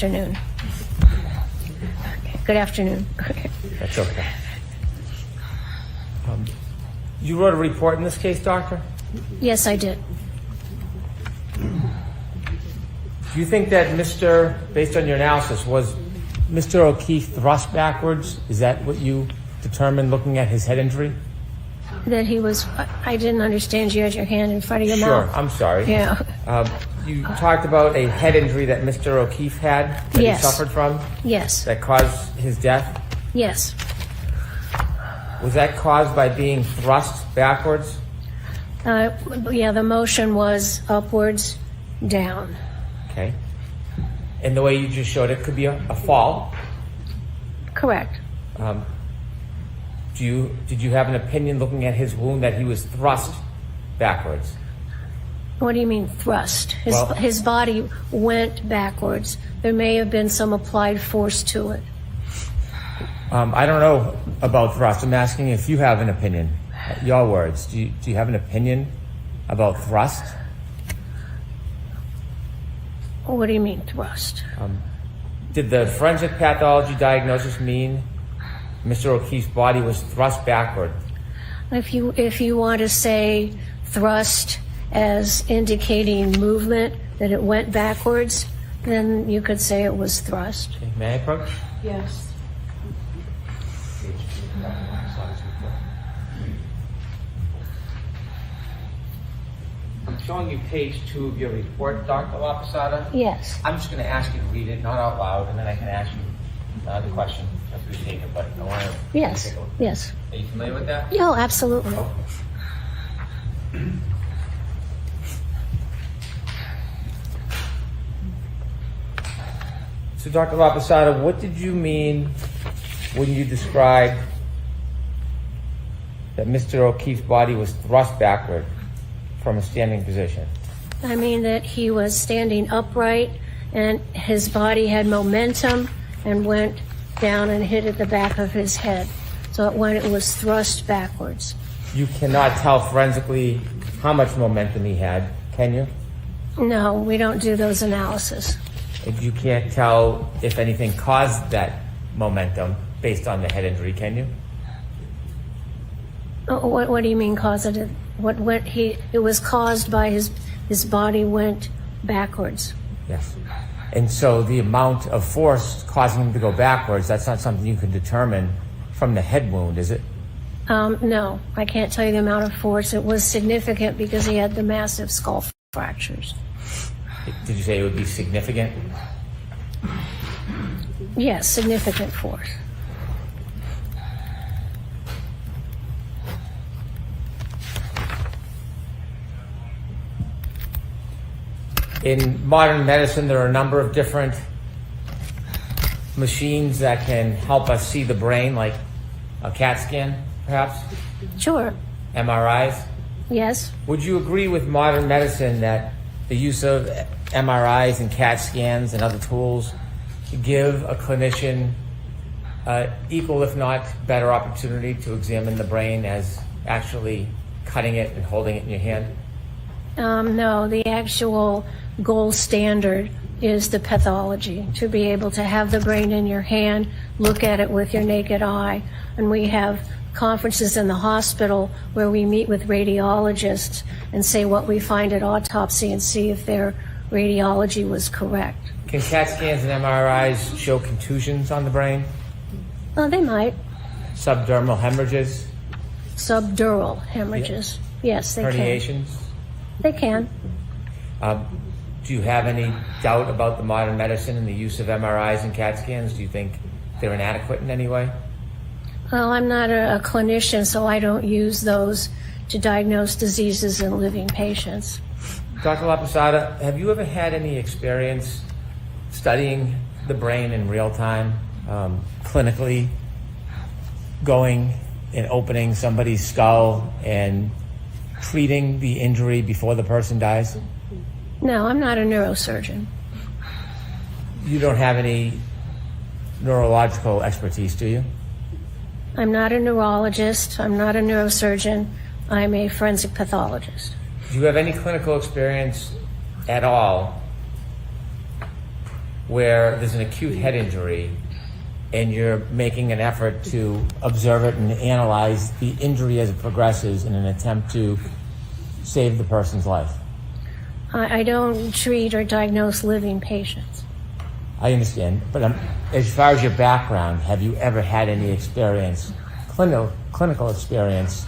afternoon. Good afternoon. That's okay. You wrote a report in this case, doctor? Yes, I did. Do you think that based on your analysis, was Mr. O'Keefe thrust backwards? Is that what you determined looking at his head injury? That he was, I didn't understand. You had your hand in front of your mouth. Sure, I'm sorry. Yeah. You talked about a head injury that Mr. O'Keefe had, that Yes. he suffered from, Yes. that caused his death. Yes. Was that caused by being thrust backwards? Yeah, the motion was upwards, down. Okay. And the way you just showed it could be a fall. Correct. Did you have an opinion looking at his wound that he was thrust backwards? What do you mean thrust? Well- His body went backwards. There may have been some applied force to it. I don't know about thrust. I'm asking if you have an opinion. Your words. Do you have an opinion about thrust? What do you mean thrust? Did the forensic pathology diagnosis mean Mr. O'Keefe's body was thrust backward? If you want to say thrust as indicating movement, that it went backwards, then you could say it was thrust. Okay, may I approach? Yes. I'm showing you page 2 of your report, Dr. Laposada. Yes. I'm just going to ask you to read it, not out loud, and then I can ask you the question after we take it, but I want to Yes. take a look. Yes. Are you familiar with that? No, absolutely. So, Dr. Laposada, what did you mean when you described that Mr. O'Keefe's body was thrust backward from a standing position? I mean that he was standing upright and his body had momentum and went down and hit at the back of his head. So it was thrust backwards. You cannot tell forensically how much momentum he had, can you? No, we don't do those analysis. You can't tell if anything caused that momentum based on the head injury, can you? What do you mean causative? It was caused by his body went backwards. Yes. And so the amount of force causing him to go backwards, that's not something you can determine from the head wound, is it? No, I can't tell you the amount of force. It was significant because he had the massive skull fractures. Did you say it would be significant? Yes, significant force. In modern medicine, there are a number of different machines that can help us see the brain, like a CAT scan, perhaps? Sure. MRIs? Yes. Would you agree with modern medicine that the use of MRIs and CAT scans and other tools give a clinician equal, if not better, opportunity to examine the brain as actually cutting it and holding it in your hand? No, the actual gold standard is the pathology, to be able to have the brain in your hand, look at it with your naked eye. And we have conferences in the hospital where we meet with radiologists and say what we find at autopsy and see if their radiology was correct. Can CAT scans and MRIs show contusions on the brain? They might. Subdermal hemorrhages? Subdural hemorrhages. Yes, they Herniations? can. They can. Do you have any doubt about the modern medicine and the use of MRIs and CAT scans? Do you think they're inadequate in any way? Well, I'm not a clinician, so I don't use those to diagnose diseases in living patients. Dr. Laposada, have you ever had any experience studying the brain in real time, clinically, going and opening somebody's skull and treating the injury before the person dies? No, I'm not a neurosurgeon. You don't have any neurological expertise, do you? I'm not a neurologist. I'm not a neurosurgeon. I'm a forensic pathologist. Do you have any clinical experience at all where there's an acute head injury and you're making an effort to observe it and analyze the injury as it progresses in an attempt to save the person's life? I don't treat or diagnose living patients. I understand, but as far as your background, have you ever had any experience, clinical experience,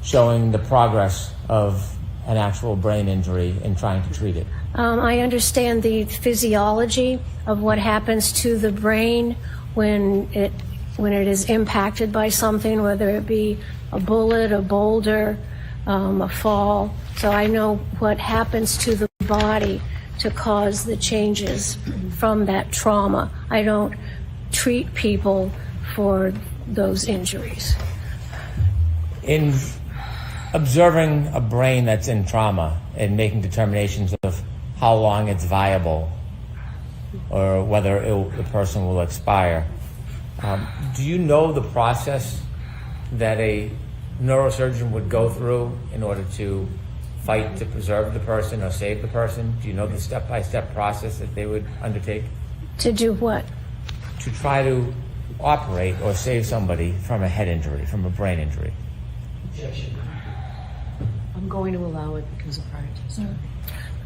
showing the progress of an actual brain injury and trying to treat it? I understand the physiology of what happens to the brain when it is impacted by something, whether it be a bullet, a boulder, a fall. So I know what happens to the body to cause the changes from that trauma. I don't treat people for those injuries. In observing a brain that's in trauma and making determinations of how long it's viable or whether the person will expire, do you know the process that a neurosurgeon would go through in order to fight to preserve the person or save the person? Do you know the step-by-step process that they would undertake? To do what? To try to operate or save somebody from a head injury, from a brain injury. I'm going to allow it because of prior testimony.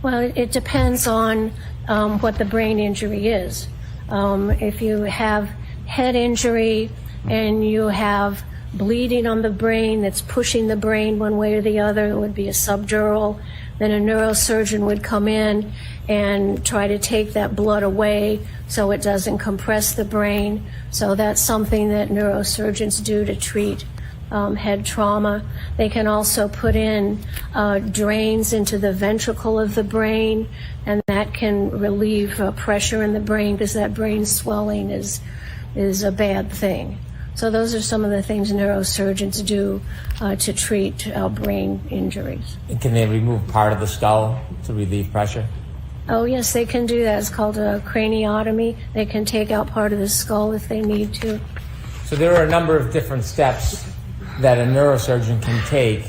Well, it depends on what the brain injury is. If you have head injury and you have bleeding on the brain that's pushing the brain one way or the other, it would be a subdural. Then a neurosurgeon would come in and try to take that blood away so it doesn't compress the brain. So that's something that neurosurgeons do to treat head trauma. They can also put in drains into the ventricle of the brain, and that can relieve pressure in the brain, because that brain swelling is a bad thing. So those are some of the things neurosurgeons do to treat brain injuries. And can they remove part of the skull to relieve pressure? Oh, yes, they can do that. It's called a craniotomy. They can take out part of the skull if they need to. So there are a number of different steps that a neurosurgeon can take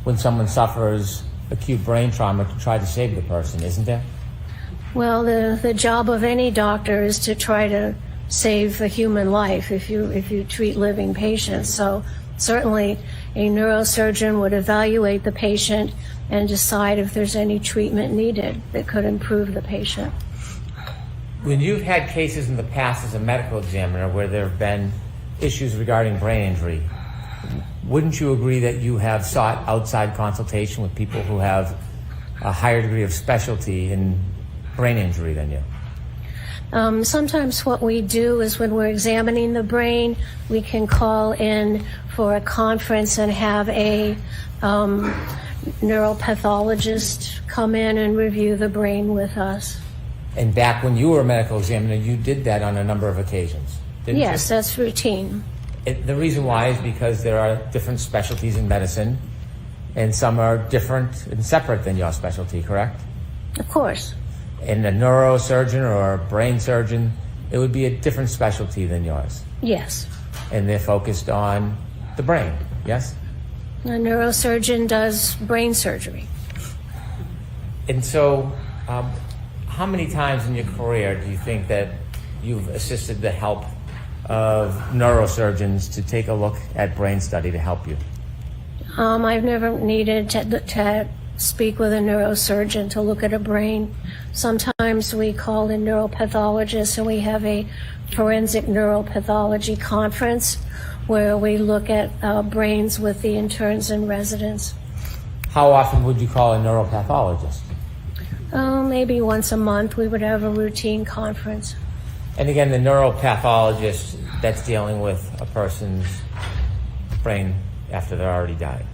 when someone suffers acute brain trauma to try to save the person, isn't there? Well, the job of any doctor is to try to save a human life if you treat living patients. So certainly a neurosurgeon would evaluate the patient and decide if there's any treatment needed that could improve the patient. When you've had cases in the past as a medical examiner where there have been issues regarding brain injury, wouldn't you agree that you have sought outside consultation with people who have a higher degree of specialty in brain injury than you? Sometimes what we do is when we're examining the brain, we can call in for a conference and have a neuropathologist come in and review the brain with us. And back when you were a medical examiner, you did that on a number of occasions, didn't you? Yes, that's routine. The reason why is because there are different specialties in medicine, and some are different and separate than your specialty, correct? Of course. In a neurosurgeon or a brain surgeon, it would be a different specialty than yours. Yes. And they're focused on the brain, yes? A neurosurgeon does brain surgery. And so, how many times in your career do you think that you've assisted the help of neurosurgeons to take a look at brain study to help you? I've never needed to speak with a neurosurgeon to look at a brain. Sometimes we call in neuropathologists and we have a forensic neuropathology conference where we look at brains with the interns and residents. How often would you call a neuropathologist? Maybe once a month we would have a routine conference. And again, the neuropathologist, that's dealing with a person's brain after they're already died.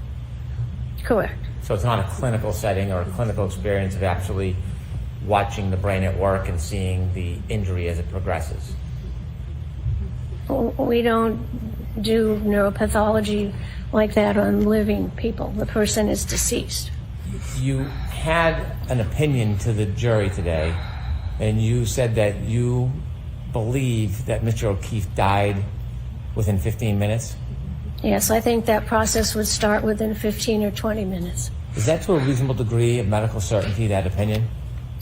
Correct. So it's not a clinical setting or a clinical experience of actually watching the brain at work and seeing the injury as it progresses. We don't do neuropathology like that on living people. The person is deceased. You had an opinion to the jury today, and you said that you believe that Mr. O'Keefe died within 15 minutes? Yes, I think that process would start within 15 or 20 minutes. Is that to a reasonable degree of medical certainty, that opinion?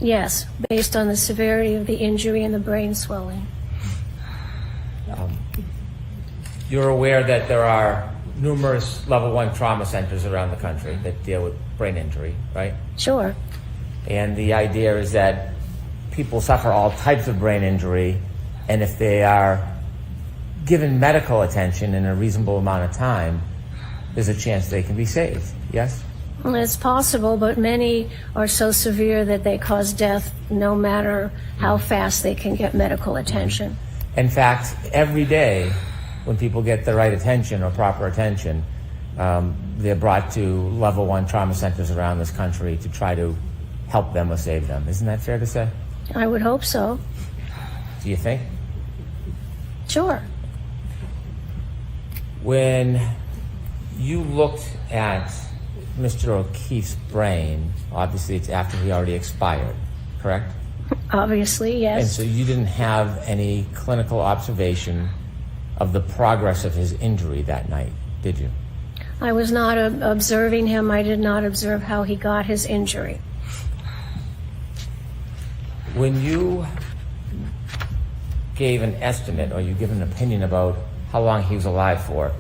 Yes, based on the severity of the injury and the brain swelling. You're aware that there are numerous level 1 trauma centers around the country that deal with brain injury, right? Sure. And the idea is that people suffer all types of brain injury, and if they are given medical attention in a reasonable amount of time, there's a chance they can be saved, yes? Well, it's possible, but many are so severe that they cause death no matter how fast they can get medical attention. In fact, every day when people get the right attention or proper attention, they're brought to level 1 trauma centers around this country to try to help them or save them. Isn't that fair to say? I would hope so. Do you think? Sure. When you looked at Mr. O'Keefe's brain, obviously it's after he already expired, correct? Obviously, yes. And so you didn't have any clinical observation of the progress of his injury that night, did you? I was not observing him. I did not observe how he got his injury. When you gave an estimate or you give an opinion about how long he was alive for,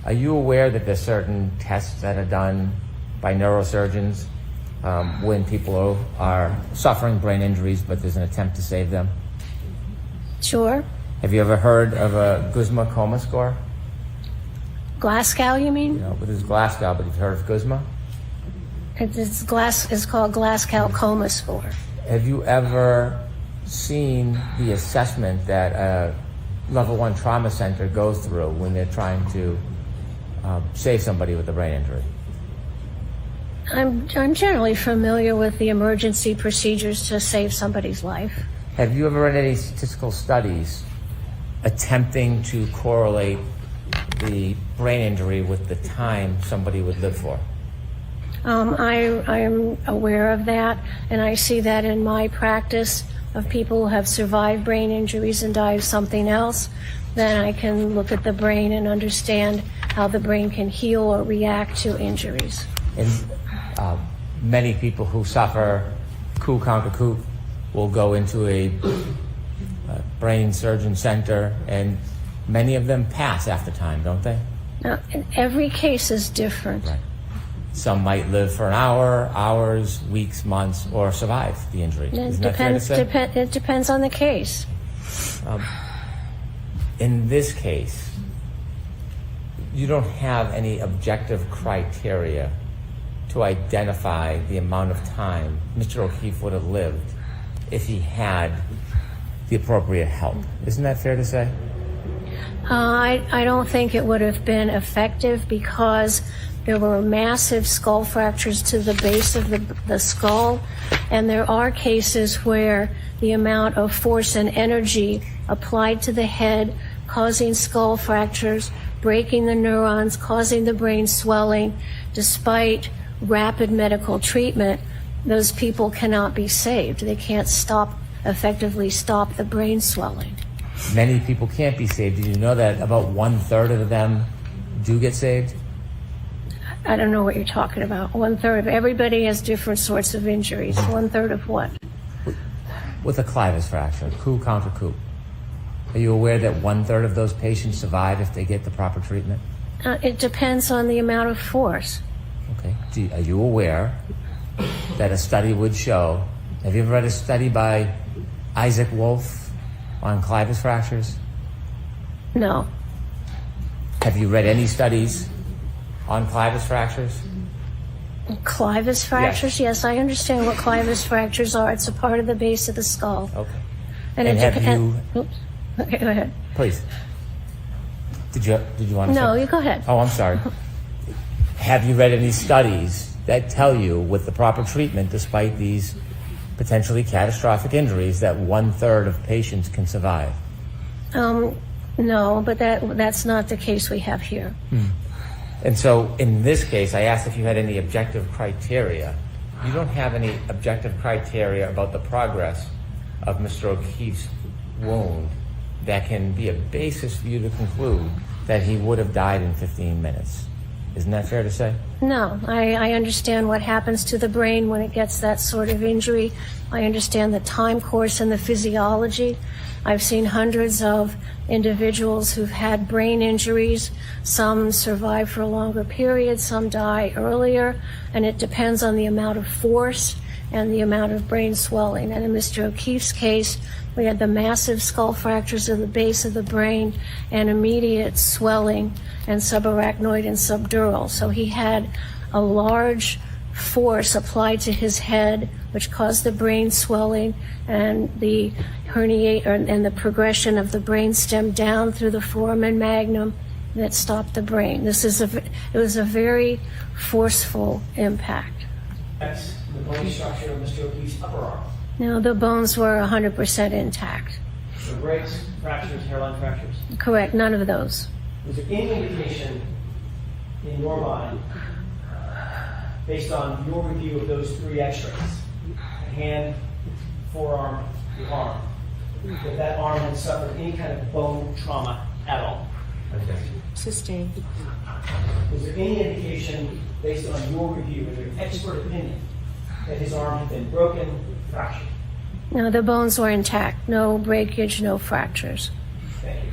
are you aware that there's certain tests that are done by neurosurgeons when people are suffering brain injuries but there's an attempt to save them? Sure. Have you ever heard of a Guzman coma score? Glasgow, you mean? No, but it's Glasgow, but you've heard of Guzman? It's called Glasgow coma score. Have you ever seen the assessment that a level 1 trauma center goes through when they're trying to save somebody with a brain injury? I'm generally familiar with the emergency procedures to save somebody's life. Have you ever read any statistical studies attempting to correlate the brain injury with the time somebody would live for? I am aware of that, and I see that in my practice of people who have survived brain injuries and die of something else. Then I can look at the brain and understand how the brain can heal or react to injuries. And many people who suffer coup contre coup will go into a brain surgeon center, and many of them pass after time, don't they? Now, every case is different. Right. Some might live for an hour, hours, weeks, months, or survive the injury. Isn't that fair to say? It depends on the case. In this case, you don't have any objective criteria to identify the amount of time Mr. O'Keefe would have lived if he had the appropriate help. Isn't that fair to say? I don't think it would have been effective because there were massive skull fractures to the base of the skull, and there are cases where the amount of force and energy applied to the head causing skull fractures, breaking the neurons, causing the brain swelling, despite rapid medical treatment, those people cannot be saved. They can't effectively stop the brain swelling. Many people can't be saved. Did you know that about 1/3 of them do get saved? I don't know what you're talking about. 1/3 of everybody has different sorts of injuries. 1/3 of what? With a clivus fracture, coup contre coup. Are you aware that 1/3 of those patients survive if they get the proper treatment? It depends on the amount of force. Okay. Are you aware that a study would show, have you ever read a study by Isaac Wolf on clivus fractures? No. Have you read any studies on clivus fractures? Clivus fractures? Yes, I understand what clivus fractures are. It's a part of the base of the skull. Okay. And Oops. Okay, go ahead. Please. Did you want to No, say? you go ahead. Oh, I'm sorry. Have you read any studies that tell you with the proper treatment, despite these potentially catastrophic injuries, that 1/3 of patients can survive? No, but that's not the case we have here. And so in this case, I asked if you had any objective criteria. You don't have any objective criteria about the progress of Mr. O'Keefe's wound that can be a basis for you to conclude that he would have died in 15 minutes. Isn't that fair to say? No, I understand what happens to the brain when it gets that sort of injury. I understand the time course and the physiology. I've seen hundreds of individuals who've had brain injuries. Some survive for a longer period, some die earlier, and it depends on the amount of force and the amount of brain swelling. And in Mr. O'Keefe's case, we had the massive skull fractures of the base of the brain and immediate swelling and subarachnoid and subdural. So he had a large force applied to his head, which caused the brain swelling and the herniate and the progression of the brain stem down through the foramen magnum that stopped the brain. It was a very forceful impact. That's the bony structure of Mr. O'Keefe's upper arm. Now, the bones were 100% intact. So breaks, fractures, hairline fractures. Correct, none of those. Was there any indication in your mind, based on your review of those three x-rays, the hand, forearm, the arm, that that arm had suffered any kind of bone trauma at all? Sustained. Was there any indication, based on your review and your expert opinion, that his arm had been broken, fractured? No, the bones were intact. No breakage, no fractures. Thank you.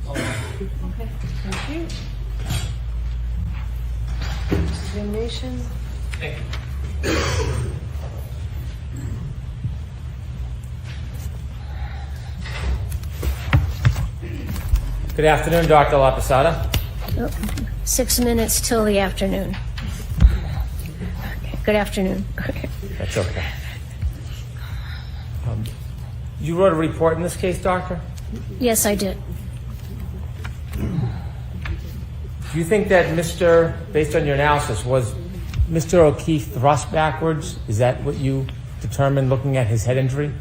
That's all I have. Okay, thank you. Examination. Thank you. Good afternoon, Dr. Laposada. 6 minutes till the afternoon. Good afternoon. That's okay. You wrote a report in this case, doctor? Yes, I did. Do you think that based on your analysis, was Mr. O'Keefe thrust backwards? Is that what you determined looking at his head injury?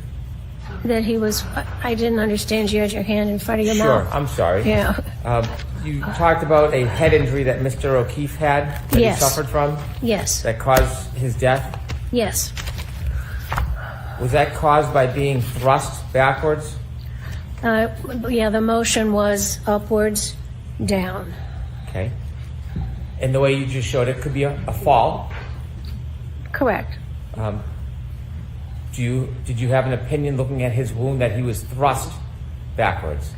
That he was, I didn't understand you had your hand in front of your Sure, mouth. I'm sorry. Yeah. You talked about a head injury that Mr. O'Keefe had, that Yes. he suffered from, Yes, that caused his death. yes. Was that caused by being thrust backwards? Yeah, the motion was upwards, down. Okay. And the way you just showed it could be a fall. Correct. Did you have an opinion looking at his wound that he was thrust backwards?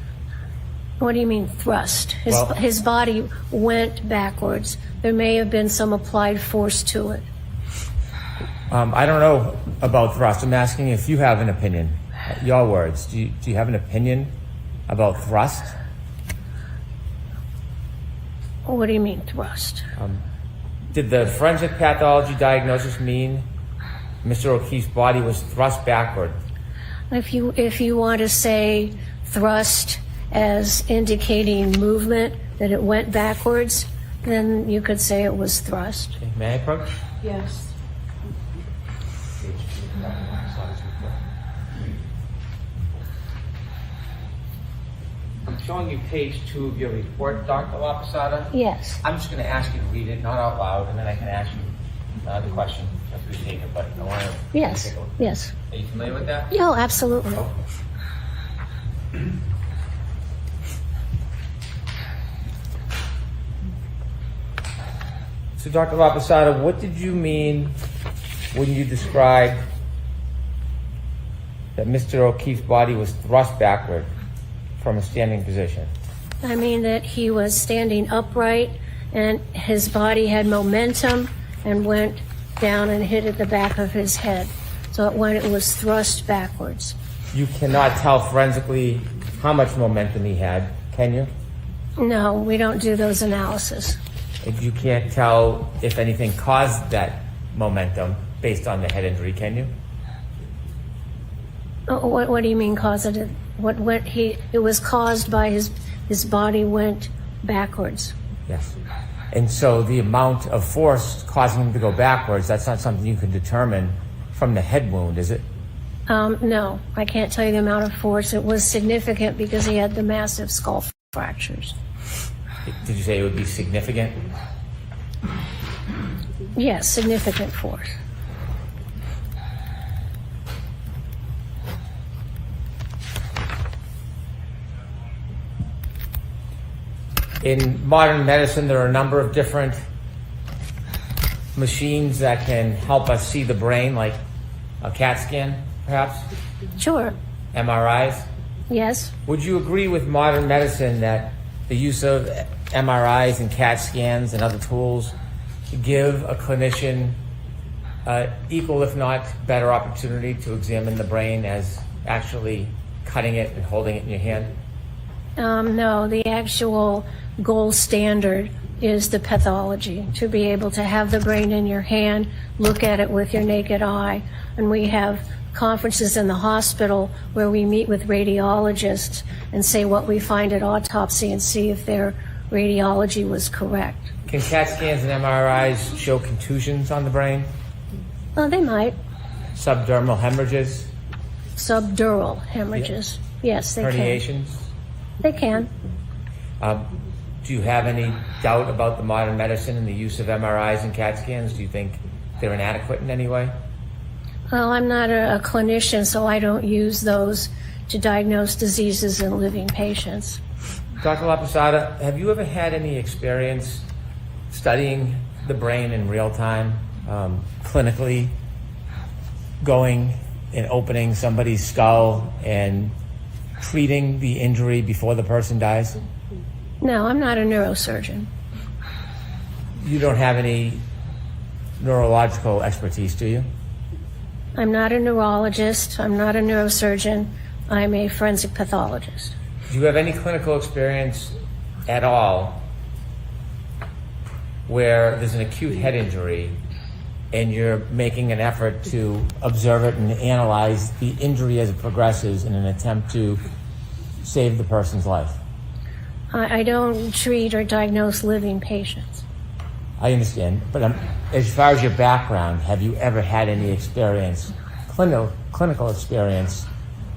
What do you mean thrust? Well- His body went backwards. There may have been some applied force to it. I don't know about thrust. I'm asking if you have an opinion. Your words. Do you have an opinion about thrust? What do you mean thrust? Did the forensic pathology diagnosis mean Mr. O'Keefe's body was thrust backward? If you want to say thrust as indicating movement, that it went backwards, then you could say it was thrust. Okay, may I approach? Yes. I'm showing you page 2 of your report, Dr. Laposada. Yes. I'm just going to ask you to read it, not out loud, and then I can ask you the question after we take it. But I want to. Yes. Take a look. Yes. Are you familiar with that? No, absolutely. So, Dr. Laposada, what did you mean when you described that Mr. O'Keefe's body was thrust backward from a standing position? I mean that he was standing upright and his body had momentum and went down and hit at the back of his head. So it was thrust backwards. You cannot tell forensically how much momentum he had, can you? No, we don't do those analyses. If you can't tell if anything caused that momentum based on the head injury, can you? What do you mean causative? It was caused by his body went backwards. Yes. And so the amount of force causing him to go backwards, that's not something you can determine from the head wound, is it? No, I can't tell you the amount of force. It was significant because he had the massive skull fractures. Did you say it would be significant? Yes, significant force. In modern medicine, there are a number of different machines that can help us see the brain, like a CAT scan, perhaps, Sure. MRIs. Yes. Would you agree with modern medicine that the use of MRIs and CAT scans and other tools give a clinician equal, if not better, opportunity to examine the brain as actually cutting it and holding it in your hand? No, the actual gold standard is the pathology, to be able to have the brain in your hand, look at it with your naked eye. And we have conferences in the hospital where we meet with radiologists and say what we find at autopsy and see if their radiology was correct. Can CAT scans and MRIs show contusions on the brain? Well, they might. Subdermal hemorrhages? Subdural hemorrhages. Yes, they Herniations? can. They can. Do you have any doubt about the modern medicine and the use of MRIs and CAT scans? Do you think they're inadequate in any way? Well, I'm not a clinician, so I don't use those to diagnose diseases in living patients. Dr. Laposada, have you ever had any experience studying the brain in real time, clinically, going and opening somebody's skull and treating the injury before the person dies? No, I'm not a neurosurgeon. You don't have any neurological expertise, do you? I'm not a neurologist. I'm not a neurosurgeon. I'm a forensic pathologist. Do you have any clinical experience at all where there's an acute head injury and you're making an effort to observe it and analyze the injury as it progresses in an attempt to save the person's life? I don't treat or diagnose living patients. I understand, but as far as your background, have you ever had any experience, clinical experience,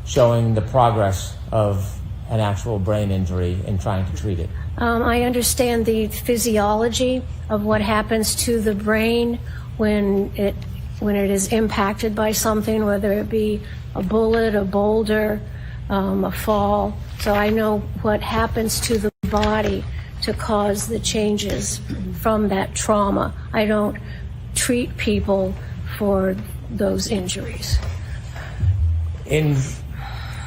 showing the progress of an actual brain injury and trying to treat it? I understand the physiology of what happens to the brain when it is impacted by something, whether it be a bullet, a boulder, a fall. So I know what happens to the body to cause the changes from that trauma. I don't treat people for those injuries. In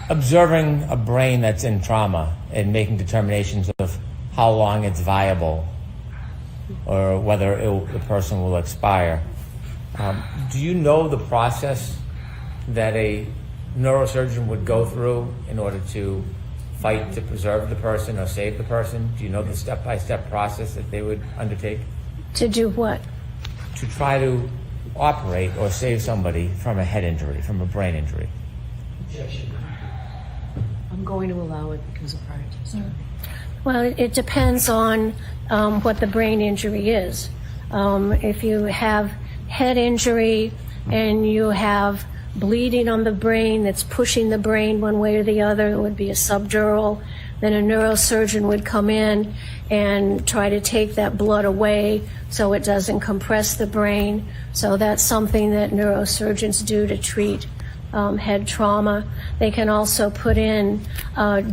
observing a brain that's in trauma and making determinations of how long it's viable or whether the person will expire, do you know the process that a neurosurgeon would go through in order to fight to preserve the person or save the person? Do you know the step-by-step process that they would undertake? To do what? To try to operate or save somebody from a head injury, from a brain injury. Objection. I'm going to allow it because of prior testimony. Well, it depends on what the brain injury is. If you have head injury and you have bleeding on the brain that's pushing the brain one way or the other, it would be a subdural. Then a neurosurgeon would come in and try to take that blood away so it doesn't compress the brain. So that's something that neurosurgeons do to treat head trauma. They can also put in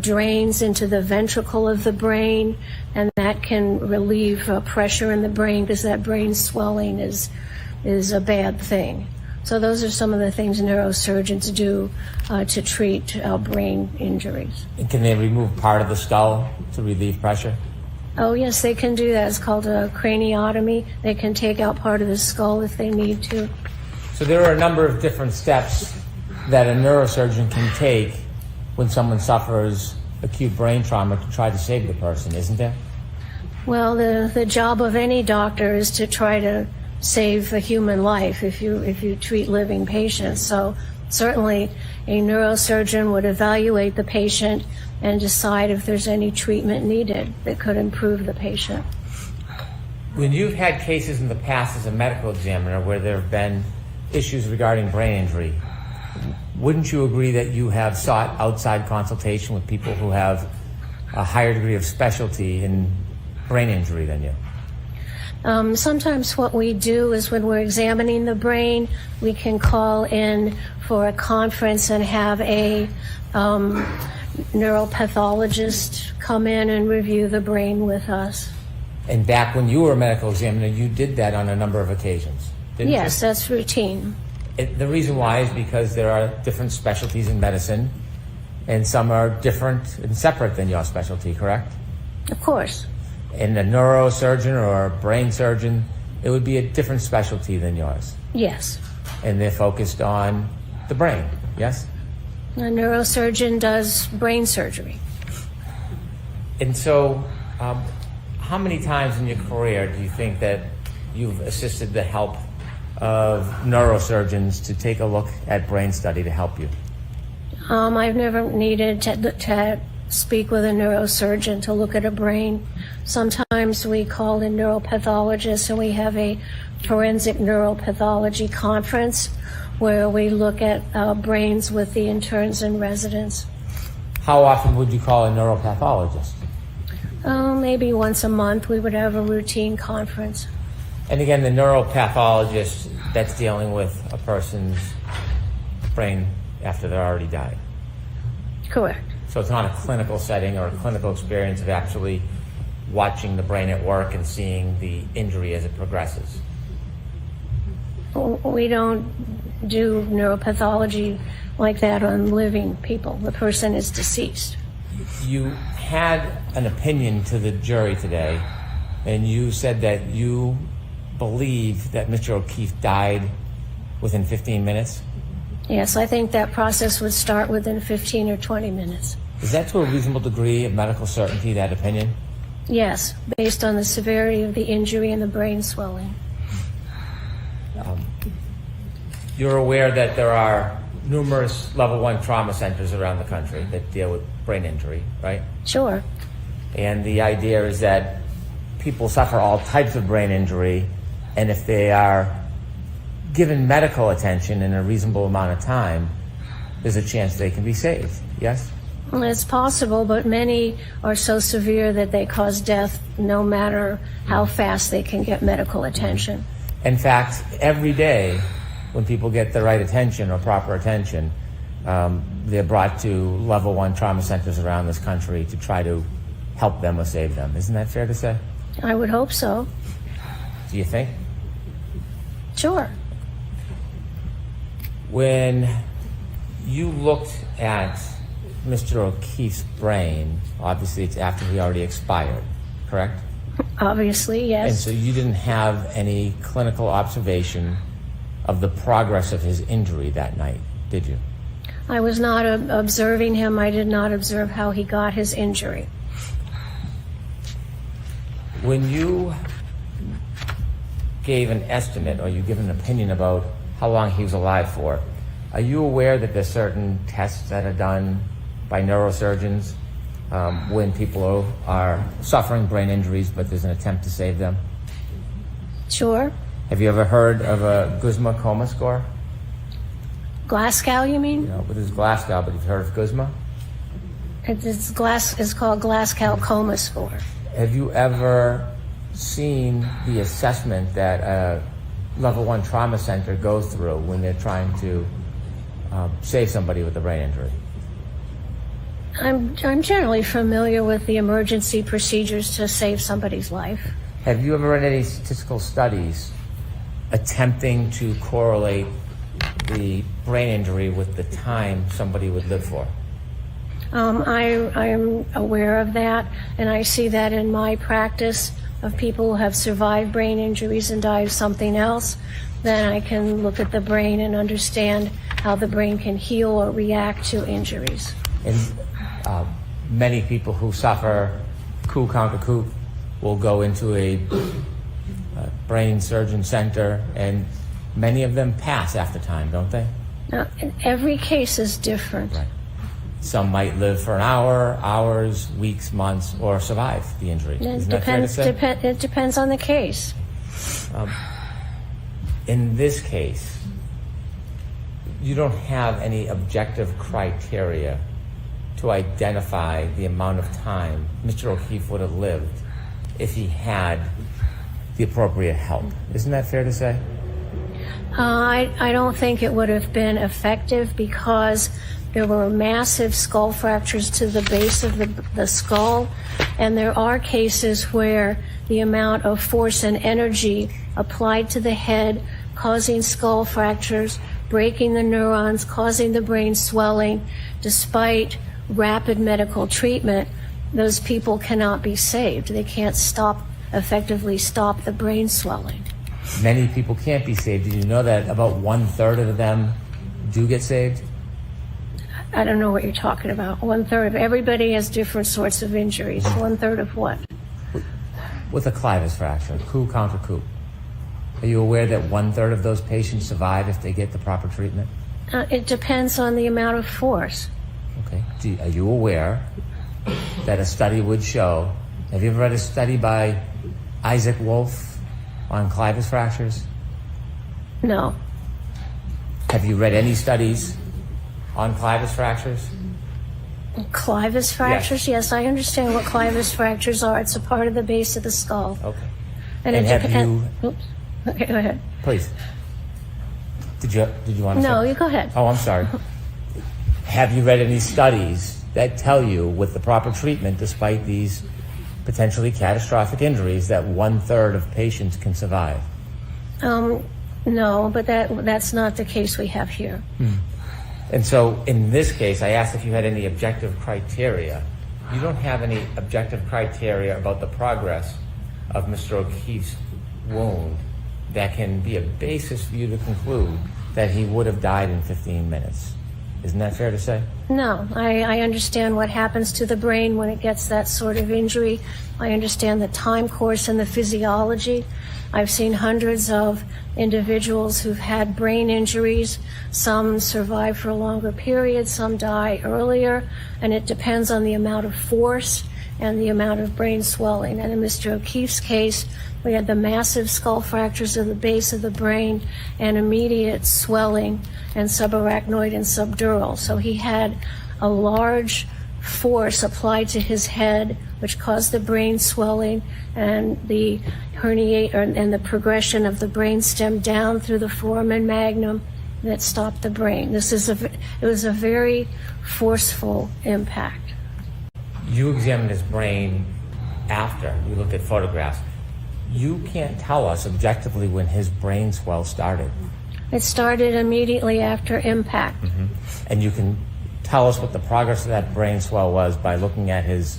drains into the ventricle of the brain, and that can relieve pressure in the brain, because that brain swelling is a bad thing. So those are some of the things neurosurgeons do to treat brain injuries. And can they remove part of the skull to relieve pressure? Oh, yes, they can do that. It's called a craniotomy. They can take out part of the skull if they need to. So there are a number of different steps that a neurosurgeon can take when someone suffers acute brain trauma to try to save the person, isn't there? Well, the job of any doctor is to try to save a human life if you treat living patients. So certainly a neurosurgeon would evaluate the patient and decide if there's any treatment needed that could improve the patient. When you've had cases in the past as a medical examiner where there have been issues regarding brain injury, wouldn't you agree that you have sought outside consultation with people who have a higher degree of specialty in brain injury than you? Sometimes what we do is when we're examining the brain, we can call in for a conference and have a neuropathologists come in and review the brain with us. And back when you were a medical examiner, you did that on a number of occasions, didn't you? Yes, that's routine. The reason why is because there are different specialties in medicine, and some are different and separate than your specialty, correct? Of course. And a neurosurgeon or a brain surgeon, it would be a different specialty than yours. Yes. And they're focused on the brain, yes? A neurosurgeon does brain surgery. And so, how many times in your career do you think that you've assisted the help of neurosurgeons to take a look at brain study to help you? I've never needed to speak with a neurosurgeon to look at a brain. Sometimes we call in neuropathologists and we have a forensic neuropathology conference where we look at brains with the interns and residents. How often would you call a neuropathologist? Maybe once a month we would have a routine conference. And again, the neuropathologist, that's dealing with a person's brain after they're already died. Correct. So it's not a clinical setting or a clinical experience of actually watching the brain at work and seeing the injury as it progresses. We don't do neuropathology like that on living people. The person is deceased. You had an opinion to the jury today, and you said that you believe that Mr. O'Keefe died within 15 minutes. Yes, I think that process would start within 15 or 20 minutes. Is that to a reasonable degree of medical certainty, that opinion? Yes, based on the severity of the injury and the brain swelling. You're aware that there are numerous level 1 trauma centers around the country that deal with brain injury, right? Sure. And the idea is that people suffer all types of brain injury, and if they are given medical attention in a reasonable amount of time, there's a chance they can be saved, yes? Well, it's possible, but many are so severe that they cause death no matter how fast they can get medical attention. In fact, every day when people get the right attention or proper attention, they're brought to level 1 trauma centers around this country to try to help them or save them. Isn't that fair to say? I would hope so. Do you think? Sure. When you looked at Mr. O'Keefe's brain, obviously it's after he already expired, correct? Obviously, And yes. so you didn't have any clinical observation of the progress of his injury that night, did you? I was not observing him. I did not observe how he got his injury. When you gave an estimate or you give an opinion about how long he was alive for, are you aware that there's certain tests that are done by neurosurgeons when people are suffering brain injuries but there's an attempt to save them? Sure. Have you ever heard of a Guzman coma score? Glasgow, you mean? You know, but it's Glasgow, but have you heard of Guzman? It's called Glasgow coma score. Have you ever seen the assessment that a level 1 trauma center goes through when they're trying to save somebody with a brain injury? I'm generally familiar with the emergency procedures to save somebody's life. Have you ever read any statistical studies attempting to correlate the brain injury with the time somebody would live for? I am aware of that, and I see that in my practice of people who have survived brain injuries and die of something else. Then I can look at the brain and understand how the brain can heal or react to injuries. And many people who suffer coup will go into a brain surgeon center, and many of them pass after time, don't they? Now, every case is different. Right. Some might live for an hour, hours, weeks, months, or survive the injury. Isn't that fair to say? It depends on the case. In this case, you don't have any objective criteria to identify the amount of time Mr. O'Keefe would have lived if he had the appropriate help. Isn't that fair to say? I don't think it would have been effective because there were massive skull fractures to the base of the skull, and there are cases where the amount of force and energy applied to the head, causing skull fractures, breaking the neurons, causing the brain swelling, despite rapid medical treatment, those people cannot be saved. They can't effectively stop the brain swelling. Many people can't be saved. Did you know that about 1/3 of them do get saved? I don't know what you're talking about. 1/3 of everybody has different sorts of injuries. 1/3 of what? With a clivus fracture, coup contra coup. Are you aware that 1/3 of those patients survive if they get the proper treatment? It depends on the amount of force. Okay. Are you aware that a study would show, have you ever read a study by Isaac Wolf on clivus fractures? No. Have you read any studies on clivus fractures? Clivus fractures? Yes, I understand what clivus fractures are. It's a part of the base of the skull. Okay. And And it have depen- you- Oops. Okay, go ahead. Please. Did you want to No, say? you go ahead. Oh, I'm sorry. Have you read any studies that tell you with the proper treatment, despite these potentially catastrophic injuries, that 1/3 of patients can survive? No, but that's not the case we have here. And so in this case, I asked if you had any objective criteria. You don't have any objective criteria about the progress of Mr. O'Keefe's wound that can be a basis for you to conclude that he would have died in 15 minutes. Isn't that fair to say? No, I understand what happens to the brain when it gets that sort of injury. I understand the time course and the physiology. I've seen hundreds of individuals who've had brain injuries. Some survive for a longer period, some die earlier, and it depends on the amount of force and the amount of brain swelling. And in Mr. O'Keefe's case, we had the massive skull fractures of the base of the brain and immediate swelling and subarachnoid and subdural. So he had a large force applied to his head, which caused the brain swelling and the and the progression of the brain stem down through the foramen magnum that stopped the brain. It was a very forceful impact. You examined his brain after you looked at photographs. You can't tell us objectively when his brain swell started. It started immediately after impact. And you can tell us what the progress of that brain swell was by looking at his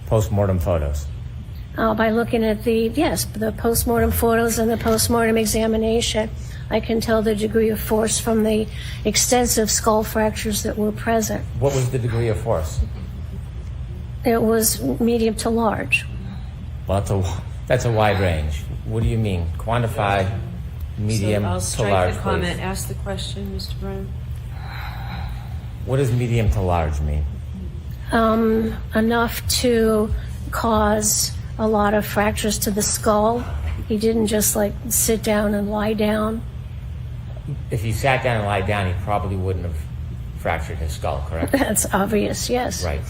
post-mortem photos. By looking at the post-mortem photos and the post-mortem examination, I can tell the degree of force from the extensive skull fractures that were present. What was the degree of force? It was medium to large. Well, that's a wide range. What do you mean? Quantify medium So I'll to strike large, the comment. please. Ask the question, Mr. Brennan. What does medium to large mean? Enough to cause a lot of fractures to the skull. He didn't just sit down and lie down. If he sat down and lied down, he probably wouldn't have fractured his skull, correct? That's obvious, yes. Right.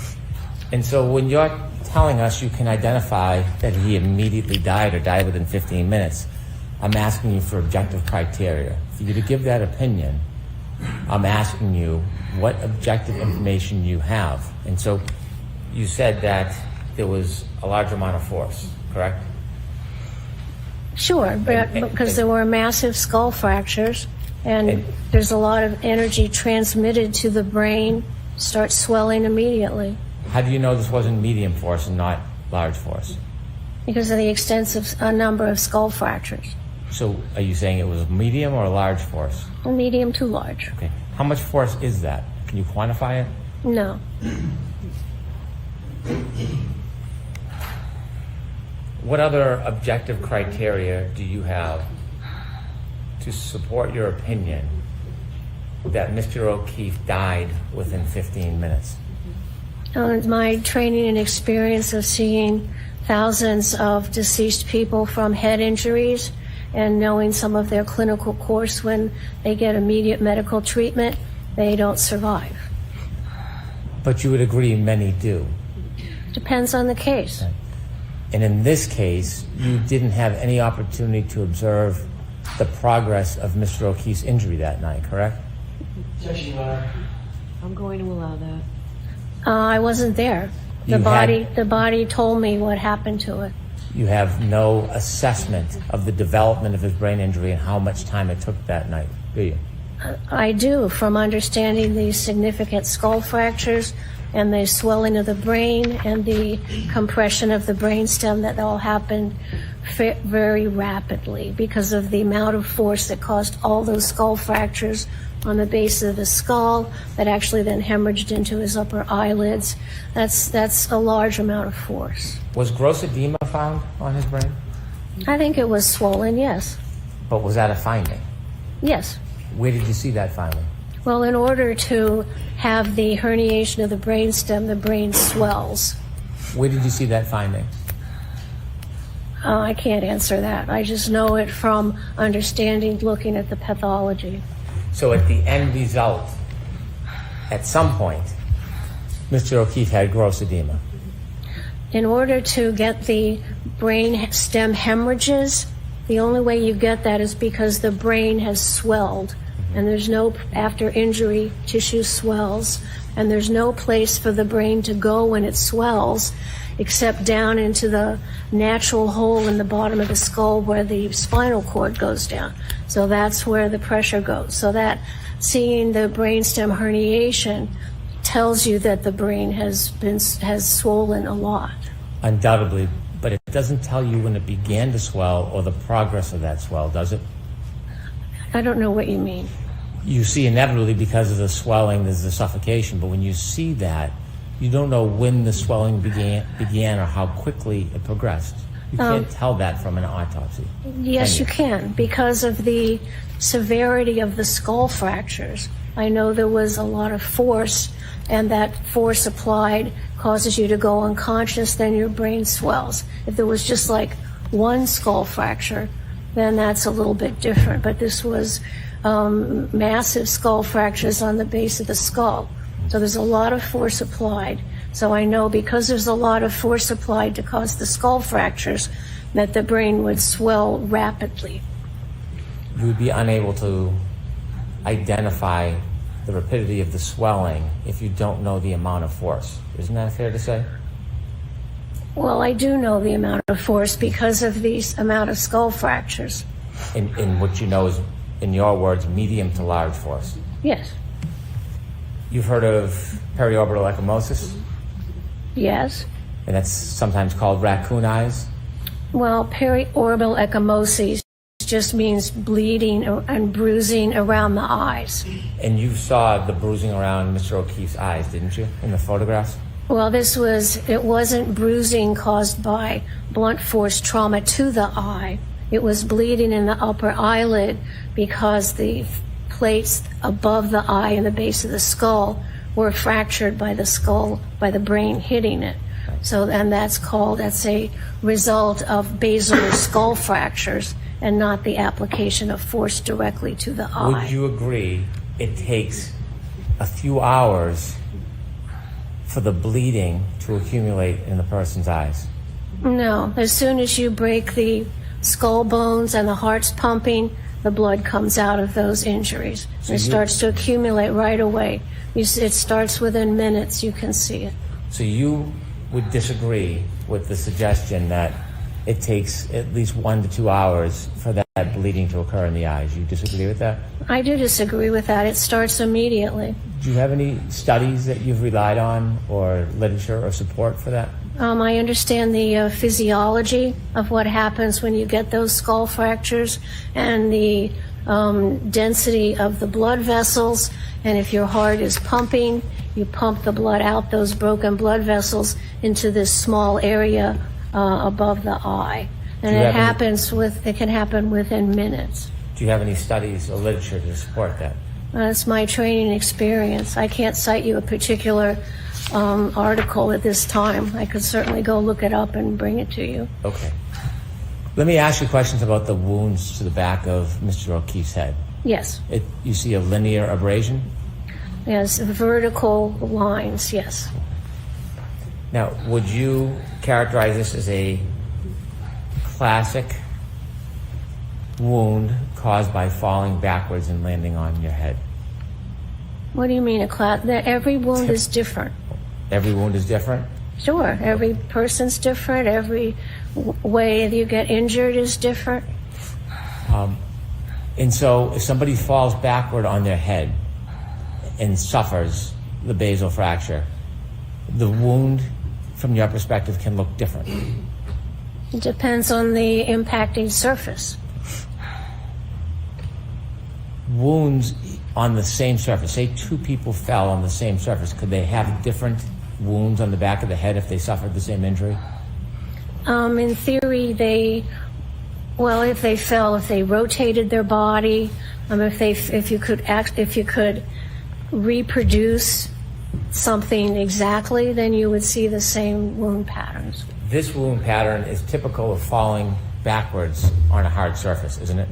And so when you're telling us you can identify that he immediately died or died within 15 minutes, I'm asking you for objective criteria. For you to give that opinion, I'm asking you what objective information you have. And so you said that there was a large amount of force, correct? Sure, because there were massive skull fractures, and there's a lot of energy transmitted to the brain, starts swelling immediately. How do you know this wasn't medium force and not large force? Because of the extensive number of skull fractures. So are you saying it was medium or large force? Medium to large. Okay. How much force is that? Can you quantify it? No. What other objective criteria do you have to support your opinion that Mr. O'Keefe died within 15 minutes? My training and experience of seeing thousands of deceased people from head injuries and knowing some of their clinical course when they get immediate medical treatment, they don't survive. But you would agree many do. Depends on the case. And in this case, you didn't have any opportunity to observe the progress of Mr. O'Keefe's injury that night, correct? Judge, you want to? I'm going to allow that. I wasn't there. You had- The body told me what happened to it. You have no assessment of the development of his brain injury and how much time it took that night, do you? I do, from understanding the significant skull fractures and the swelling of the brain and the compression of the brainstem that all happened very rapidly because of the amount of force that caused all those skull fractures on the base of the skull that actually then hemorrhaged into his upper eyelids. That's a large amount of force. Was gross edema found on his brain? I think it was swollen, yes. But was that a finding? Yes. Where did you see that finding? Well, in order to have the herniation of the brainstem, the brain swells. Where did you see that finding? I can't answer that. I just know it from understanding, looking at the pathology. So at the end result, at some point, Mr. O'Keefe had gross edema. In order to get the brain stem hemorrhages, the only way you get that is because the brain has swelled, and there's no, after injury, tissue swells, and there's no place for the brain to go when it swells except down into the natural hole in the bottom of the skull where the spinal cord goes down. So that's where the pressure goes. So that seeing the brainstem herniation tells you that the brain has swollen a lot. Undoubtedly, but it doesn't tell you when it began to swell or the progress of that swell, does it? I don't know what you mean. You see inevitably because of the swelling, there's the suffocation, but when you see that, you don't know when the swelling began or how quickly it progressed. You can't tell that from an autopsy. Yes, you can, because of the severity of the skull fractures. I know there was a lot of force, and that force applied causes you to go unconscious, then your brain swells. If there was just like one skull fracture, then that's a little bit different. But this was massive skull fractures on the base of the skull. So there's a lot of force applied. So I know because there's a lot of force applied to cause the skull fractures that the brain would swell rapidly. You would be unable to identify the rapidity of the swelling if you don't know the amount of force. Isn't that fair to say? Well, I do know the amount of force because of the amount of skull fractures. In what you know is, in your words, medium to large force. Yes. You've heard of periorbital ecchymosis, Yes. and that's sometimes called raccoon eyes. Well, periorbital ecchymosis just means bleeding and bruising around the eyes. And you saw the bruising around Mr. O'Keefe's eyes, didn't you, in the photographs? Well, it wasn't bruising caused by blunt force trauma to the eye. It was bleeding in the upper eyelid because the plates above the eye and the base of the skull were fractured by the brain hitting it. So, and that's a result of basilar skull fractures and not the application of force directly to the eye. Would you agree it takes a few hours for the bleeding to accumulate in the person's eyes? No. As soon as you break the skull bones and the heart's pumping, the blood comes out of those injuries. It starts to accumulate right away. It starts within minutes. You can see it. So you would disagree with the suggestion that it takes at least 1 to 2 hours for that bleeding to occur in the eyes. You disagree with that? I do disagree with that. It starts immediately. Do you have any studies that you've relied on or literature or support for that? I understand the physiology of what happens when you get those skull fractures and the density of the blood vessels. And if your heart is pumping, you pump the blood out those broken blood vessels into this small area above the eye. And it can happen within minutes. Do you have any studies or literature to support that? That's my training experience. I can't cite you a particular article at this time. I could certainly go look it up and bring it to you. Okay. Let me ask you questions about the wounds to the back of Mr. O'Keefe's head. Yes. You see a linear abrasion? Yes, vertical lines, yes. Now, would you characterize this as a classic wound caused by falling backwards and landing on your head? What do you mean every wound is different? Every wound is different? Sure, every person's different. Every way that you get injured is different. And so if somebody falls backward on their head and suffers the basal fracture, the wound, from your perspective, can look different. It depends on the impacting surface. Wounds on the same surface, say two people fell on the same surface, could they have different wounds on the back of the head if they suffered the same injury? In theory, if they fell, if they rotated their body, if you could reproduce something exactly, then you would see the same wound patterns. This wound pattern is typical of falling backwards on a hard surface, isn't it?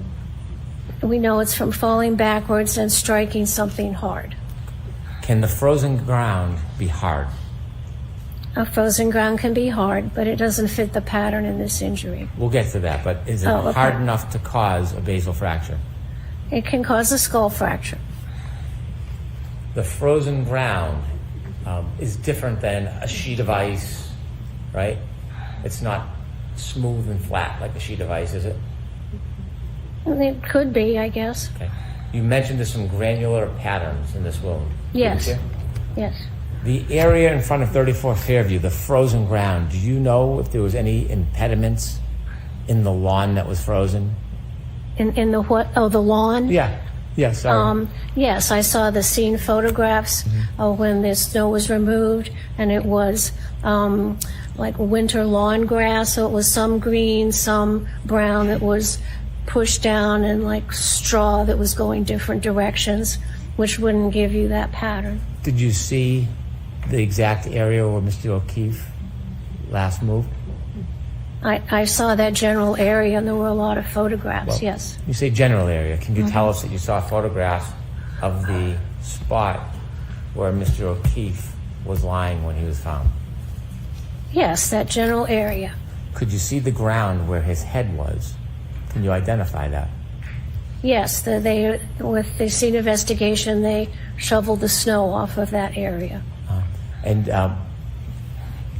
We know it's from falling backwards and striking something hard. Can the frozen ground be hard? A frozen ground can be hard, but it doesn't fit the pattern in this injury. We'll get to that, but is it okay. hard enough to cause a basal fracture? It can cause a skull fracture. The frozen ground is different than a sheet of ice, right? It's not smooth and flat like a sheet of ice, is it? It could be, I guess. Okay. You mentioned there's some granular patterns in this wound. Yes. didn't you? Yes. The area in front of 34 Fairview, the frozen ground, do you know if there was any impediments in the lawn that was frozen? In the what? Oh, the lawn? Yeah. Yes. Sorry. Yes, I saw the scene photographs when the snow was removed, and it was like winter lawn grass, so it was some green, some brown. It was pushed down, and like straw that was going different directions, which wouldn't give you that pattern. Did you see the exact area where Mr. O'Keefe last moved? I saw that general area, and there were a lot of photographs, Well, yes. You say general area. Can you tell us that you saw photographs of the spot where Mr. O'Keefe was lying when he was found? Yes, that general area. Could you see the ground where his head was? Can you identify that? Yes, with the scene investigation, they shoveled the snow off of that area. And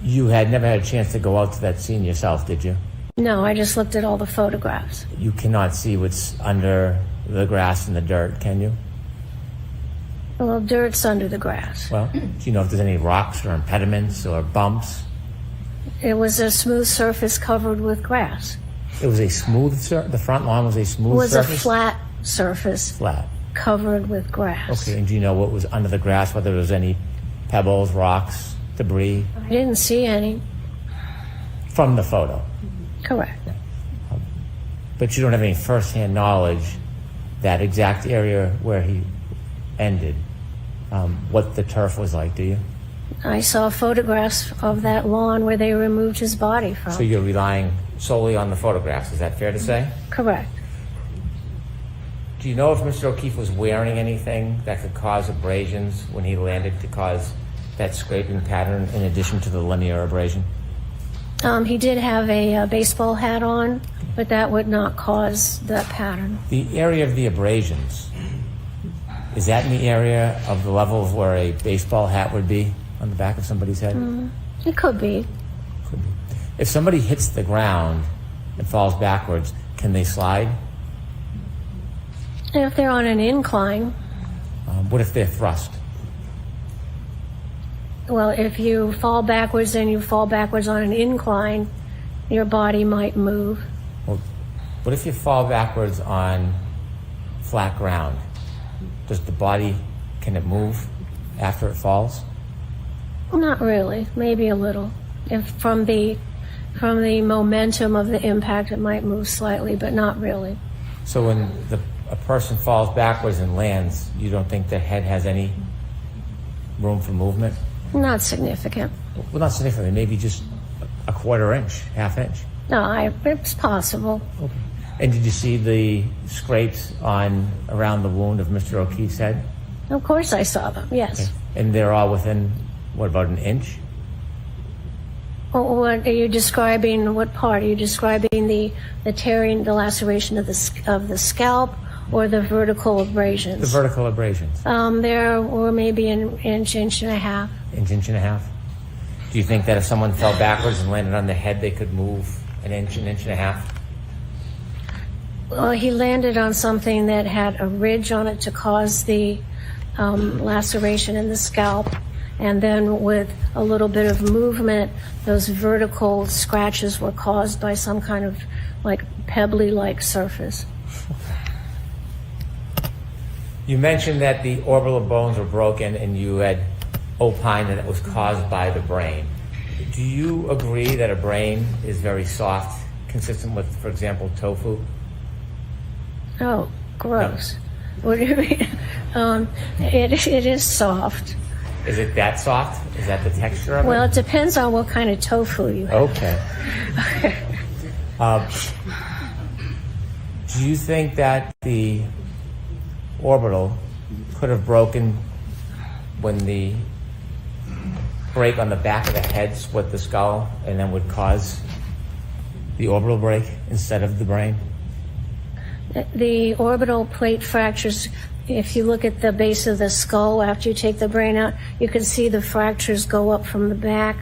you had never had a chance to go out to that scene yourself, did you? No, I just looked at all the photographs. You cannot see what's under the grass and the dirt, can you? Well, dirt's under the grass. Well, do you know if there's any rocks or impediments or bumps? It was a smooth surface covered with grass. It was a smooth the front lawn was a smooth It was surface? a flat surface Flat. covered with grass. Okay, and do you know what was under the grass, whether there was any pebbles, rocks, debris? I didn't see any. From the photo. Correct. But you don't have any first-hand knowledge that exact area where he ended, what the turf was like, do you? I saw photographs of that lawn where they removed his body from. So you're relying solely on the photographs, is that fair to say? Correct. Do you know if Mr. O'Keefe was wearing anything that could cause abrasions when he landed to cause that scraping pattern in addition to the linear abrasion? He did have a baseball hat on, but that would not cause that pattern. The area of the abrasions, is that in the area of the level of where a baseball hat would be on the back of somebody's head? It could be. Could be. If somebody hits the ground and falls backwards, can they slide? And if they're on an incline, What if they're thrust? well, if you fall backwards and you fall backwards on an incline, your body might move. Well, what if you fall backwards on flat ground? Does the body, can it move after it falls? Not really, maybe a little. If from the momentum of the impact, it might move slightly, but not really. So when a person falls backwards and lands, you don't think their head has any room for movement? Not significant. Well, not significantly, maybe just a quarter inch, half inch. No, it's possible. Okay. And did you see the scrapes around the wound of Mr. O'Keefe's head? Of course I saw them, yes. Okay. And they're all within, what, about an inch? What are you describing? What part are you describing? The tearing, the laceration of the scalp, or the vertical abrasions? The vertical abrasions. There were maybe an inch and a half. Inch and a half. Do you think that if someone fell backwards and landed on their head, they could move an inch and a half? Well, he landed on something that had a ridge on it to cause the laceration in the scalp. And then with a little bit of movement, those vertical scratches were caused by some kind of like pebbly-like surface. You mentioned that the orbital bones were broken and you had opined that it was caused by the brain. Do you agree that a brain is very soft, consistent with, for example, tofu? Oh, gross. What do you mean? It is soft. Is it that soft? Is that the texture of it? Well, it depends on what kind of tofu you have. Okay. Do you think that the orbital could have broken when the break on the back of the head split the skull and then would cause the orbital break instead of the brain? The orbital plate fractures, if you look at the base of the skull after you take the brain out, you can see the fractures go up from the back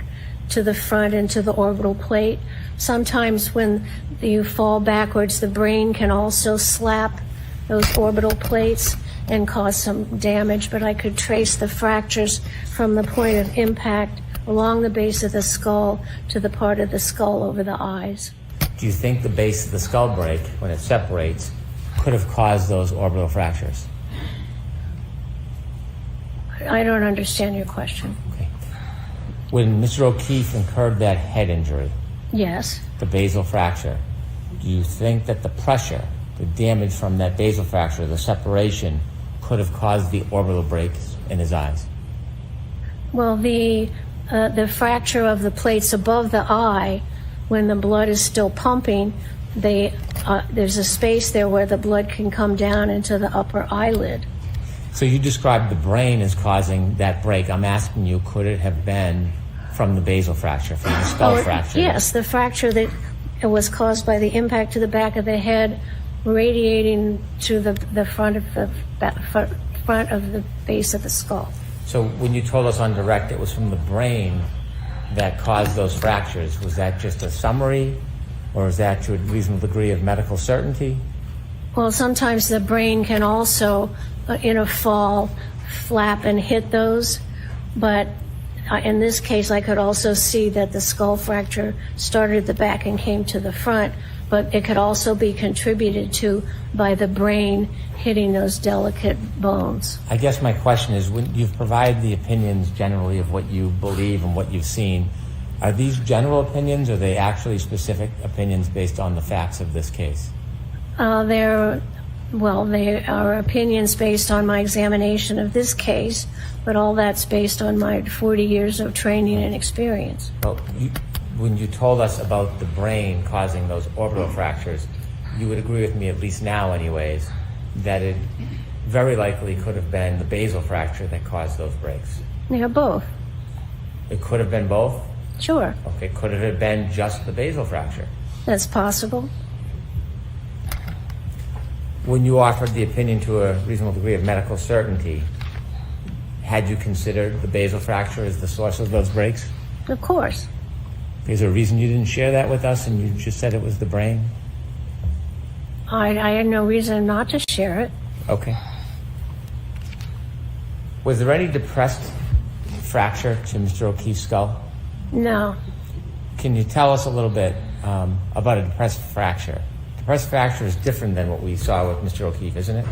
to the front into the orbital plate. Sometimes when you fall backwards, the brain can also slap those orbital plates and cause some damage, but I could trace the fractures from the point of impact along the base of the skull to the part of the skull over the eyes. Do you think the base of the skull break, when it separates, could have caused those orbital fractures? I don't understand your question. Okay. When Mr. O'Keefe incurred that head injury, Yes. the basal fracture, do you think that the pressure, the damage from that basal fracture, the separation, could have caused the orbital breaks in his eyes? Well, the fracture of the plates above the eye, when the blood is still pumping, there's a space there where the blood can come down into the upper eyelid. So you described the brain as causing that break. I'm asking you, could it have been from the basal fracture, from the skull fracture? Yes, the fracture that was caused by the impact to the back of the head, radiating to the front of the base of the skull. So when you told us on direct it was from the brain that caused those fractures, was that just a summary, or is that to a reasonable degree of medical certainty? Well, sometimes the brain can also, in a fall, flap and hit those, but in this case, I could also see that the skull fracture started at the back and came to the front, but it could also be contributed to by the brain hitting those delicate bones. I guess my question is, when you've provided the opinions generally of what you believe and what you've seen, are these general opinions, or are they actually specific opinions based on the facts of this case? They are opinions based on my examination of this case, but all that's based on my 40 years of training and experience. Well, when you told us about the brain causing those orbital fractures, you would agree with me, at least now anyways, that it very likely could have been the basal fracture that caused those breaks. Yeah, both. It could have been both? Sure, Okay, could it have been just the basal fracture? that's possible. When you offered the opinion to a reasonable degree of medical certainty, had you considered the basal fracture as the source of those breaks? Of course. Is there a reason you didn't share that with us and you just said it was the brain? I had no reason not to share it. Okay. Was there any depressed fracture to Mr. O'Keefe's skull? No. Can you tell us a little bit about a depressed fracture? Depressed fracture is different than what we saw with Mr. O'Keefe, isn't it?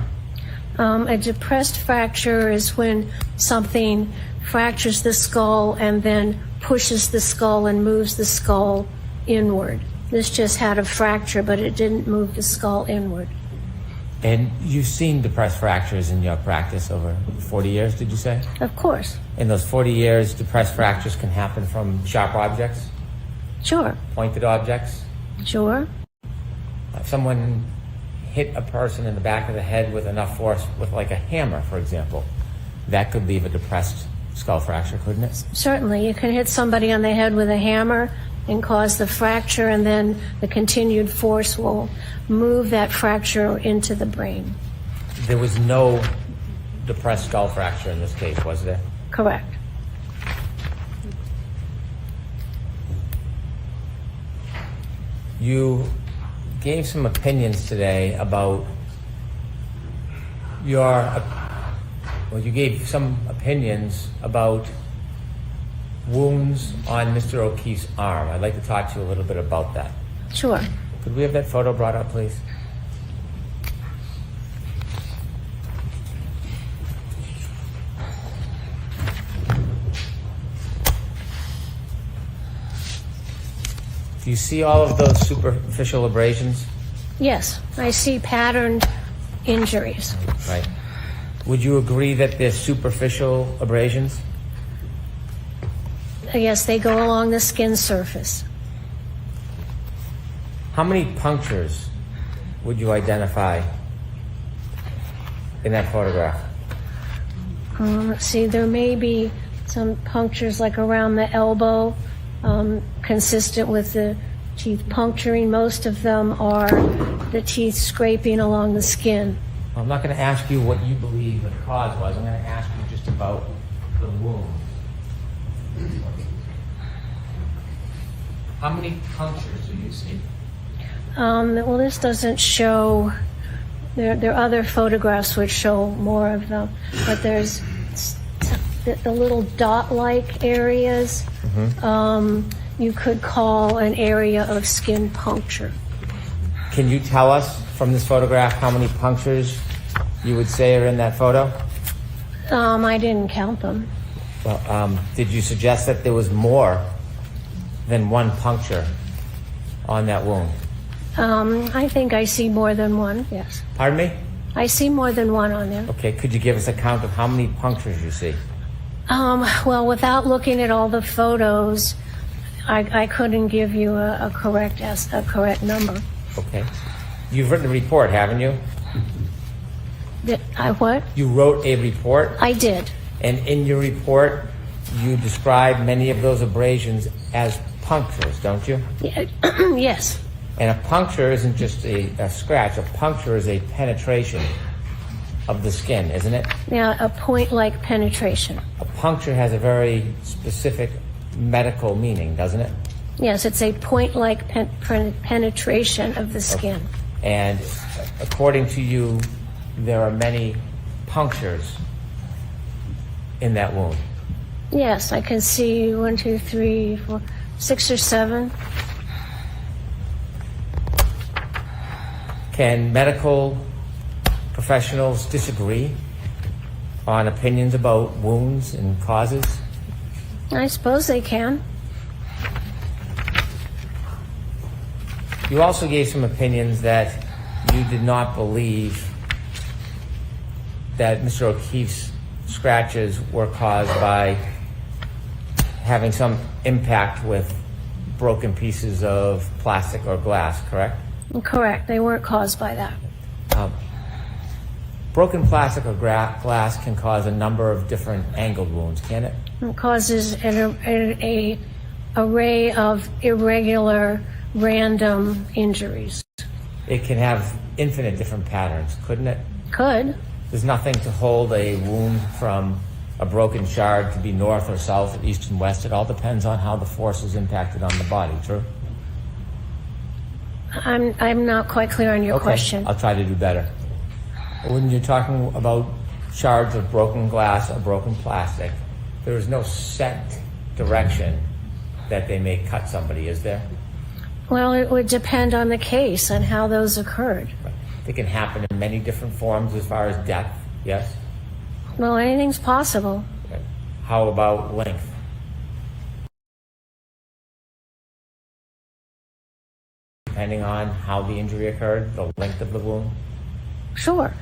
A depressed fracture is when something fractures the skull and then pushes the skull and moves the skull inward. This just had a fracture, but it didn't move the skull inward. And you've seen depressed fractures in your practice over 40 years, did you say? Of course. In those 40 years, depressed fractures can happen from sharp objects, Sure. pointed objects. Sure. If someone hit a person in the back of the head with enough force, with like a hammer, for example, that could leave a depressed skull fracture, couldn't it? Certainly. You can hit somebody on the head with a hammer, and cause the fracture, and then the continued force will move that fracture into the brain. There was no depressed skull fracture in this case, was there? Correct. You gave some opinions today about you gave some opinions about wounds on Mr. O'Keefe's arm. I'd like to talk to you a little bit about that. Sure. Could we have that photo brought up, please? Do you see all of those superficial abrasions? Yes, I see patterned injuries. Right. Would you agree that they're superficial abrasions? Yes, they go along the skin surface. How many punctures would you identify in that photograph? Let's see, there may be some punctures like around the elbow, consistent with the teeth puncturing. Most of them are the teeth scraping along the skin. I'm not going to ask you what you believe the cause was. I'm going to ask you just about the wound. How many punctures do you see? Well, this doesn't show. There are other photographs which show more of them, but there's the little dot-like areas. You could call an area of skin puncture. Can you tell us from this photograph how many punctures you would say are in that photo? I didn't count them. Well, did you suggest that there was more than one puncture on that wound? I think I see more than one, yes. Pardon me? I see more than one on there. Okay, could you give us a count of how many punctures you see? Well, without looking at all the photos, I couldn't give you a correct number. Okay. You've written a report, haven't you? What? You wrote a report? I did. And in your report, you describe many of those abrasions as punctures, don't you? Yes. And a puncture isn't just a scratch. A puncture is a penetration of the skin, isn't it? Yeah, a point-like penetration. A puncture has a very specific medical meaning, doesn't it? Yes, it's a point-like penetration of the skin. And according to you, there are many punctures in that wound. Yes, I can see 1, 2, 3, 4, 6 or 7. Can medical professionals disagree on opinions about wounds and causes? I suppose they can. You also gave some opinions that you did not believe that Mr. O'Keefe's scratches were caused by having some impact with broken pieces of plastic or glass, correct? Correct. They weren't caused by that. Broken plastic or glass can cause a number of different angled wounds, can it? It causes an array of irregular, random injuries. It can have infinite different patterns, couldn't it? Could. There's nothing to hold a wound from a broken shard to be north or south or east and west. It all depends on how the force is impacted on the body, true? I'm not quite clear on your question. I'll try to do better. When you're talking about shards of broken glass or broken plastic, there is no set direction that they may cut somebody, is there? Well, it would depend on the case and how those occurred. It can happen in many different forms as far as depth, yes? Well, anything's possible. How about length? Depending on how the injury occurred, the length of the wound? Sure.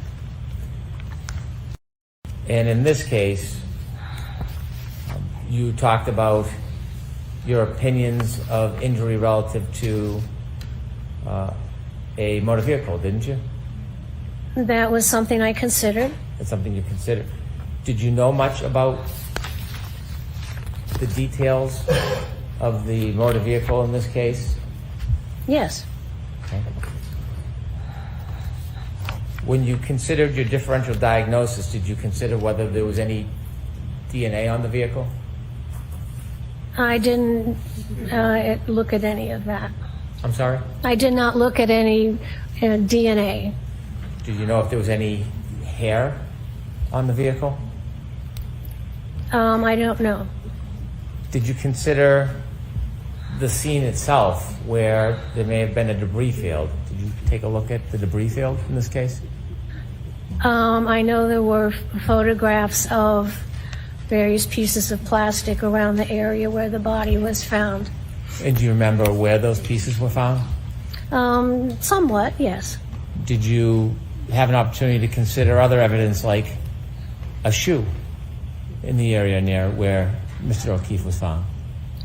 And in this case, you talked about your opinions of injury relative to a motor vehicle, didn't you? That was something I considered. That's something you considered. Did you know much about the details of the motor vehicle in this case? Yes. Okay. When you considered your differential diagnosis, did you consider whether there was any DNA on the vehicle? I didn't look at any of that. I'm sorry? I did not look at any DNA. Did you know if there was any hair on the vehicle? I don't know. Did you consider the scene itself where there may have been a debris field? Did you take a look at the debris field in this case? I know there were photographs of various pieces of plastic around the area where the body was found. And do you remember where those pieces were found? Somewhat, yes. Did you have an opportunity to consider other evidence like a shoe in the area near where Mr. O'Keefe was found?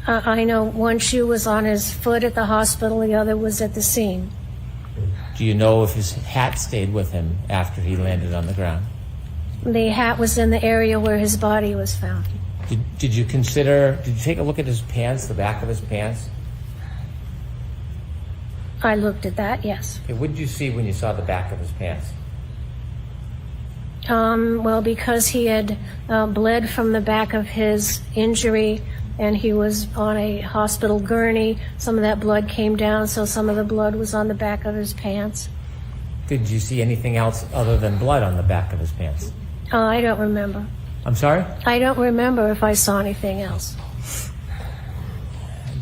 I know one shoe was on his foot at the hospital, the other was at the scene. Do you know if his hat stayed with him after he landed on the ground? The hat was in the area where his body was found. Did you take a look at his pants, the back of his pants? I looked at that, yes. Okay, what did you see when you saw the back of his pants? Well, because he had bled from the back of his injury and he was on a hospital gurney, some of that blood came down, so some of the blood was on the back of his pants. Did you see anything else other than blood on the back of his pants? I don't remember. I'm sorry? I don't remember if I saw anything else.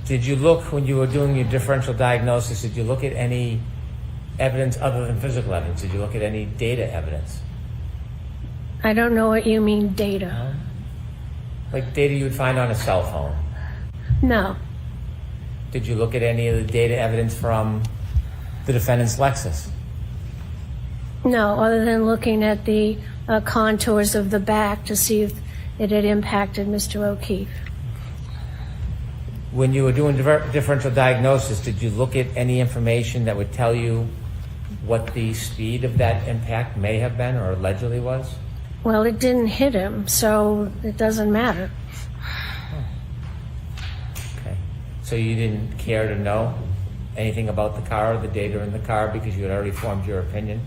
Did you look, when you were doing your differential diagnosis, did you look at any evidence other than physical evidence? Did you look at any data evidence? I don't know what you mean, data. Like data you would find on a cell phone? No. Did you look at any of the data evidence from the defendant's Lexus? No, other than looking at the contours of the back to see if it had impacted Mr. O'Keefe. When you were doing differential diagnosis, did you look at any information that would tell you what the speed of that impact may have been or allegedly was? Well, it didn't hit him, so it doesn't matter. Okay. So you didn't care to know anything about the car or the data in the car because you had already formed your opinion?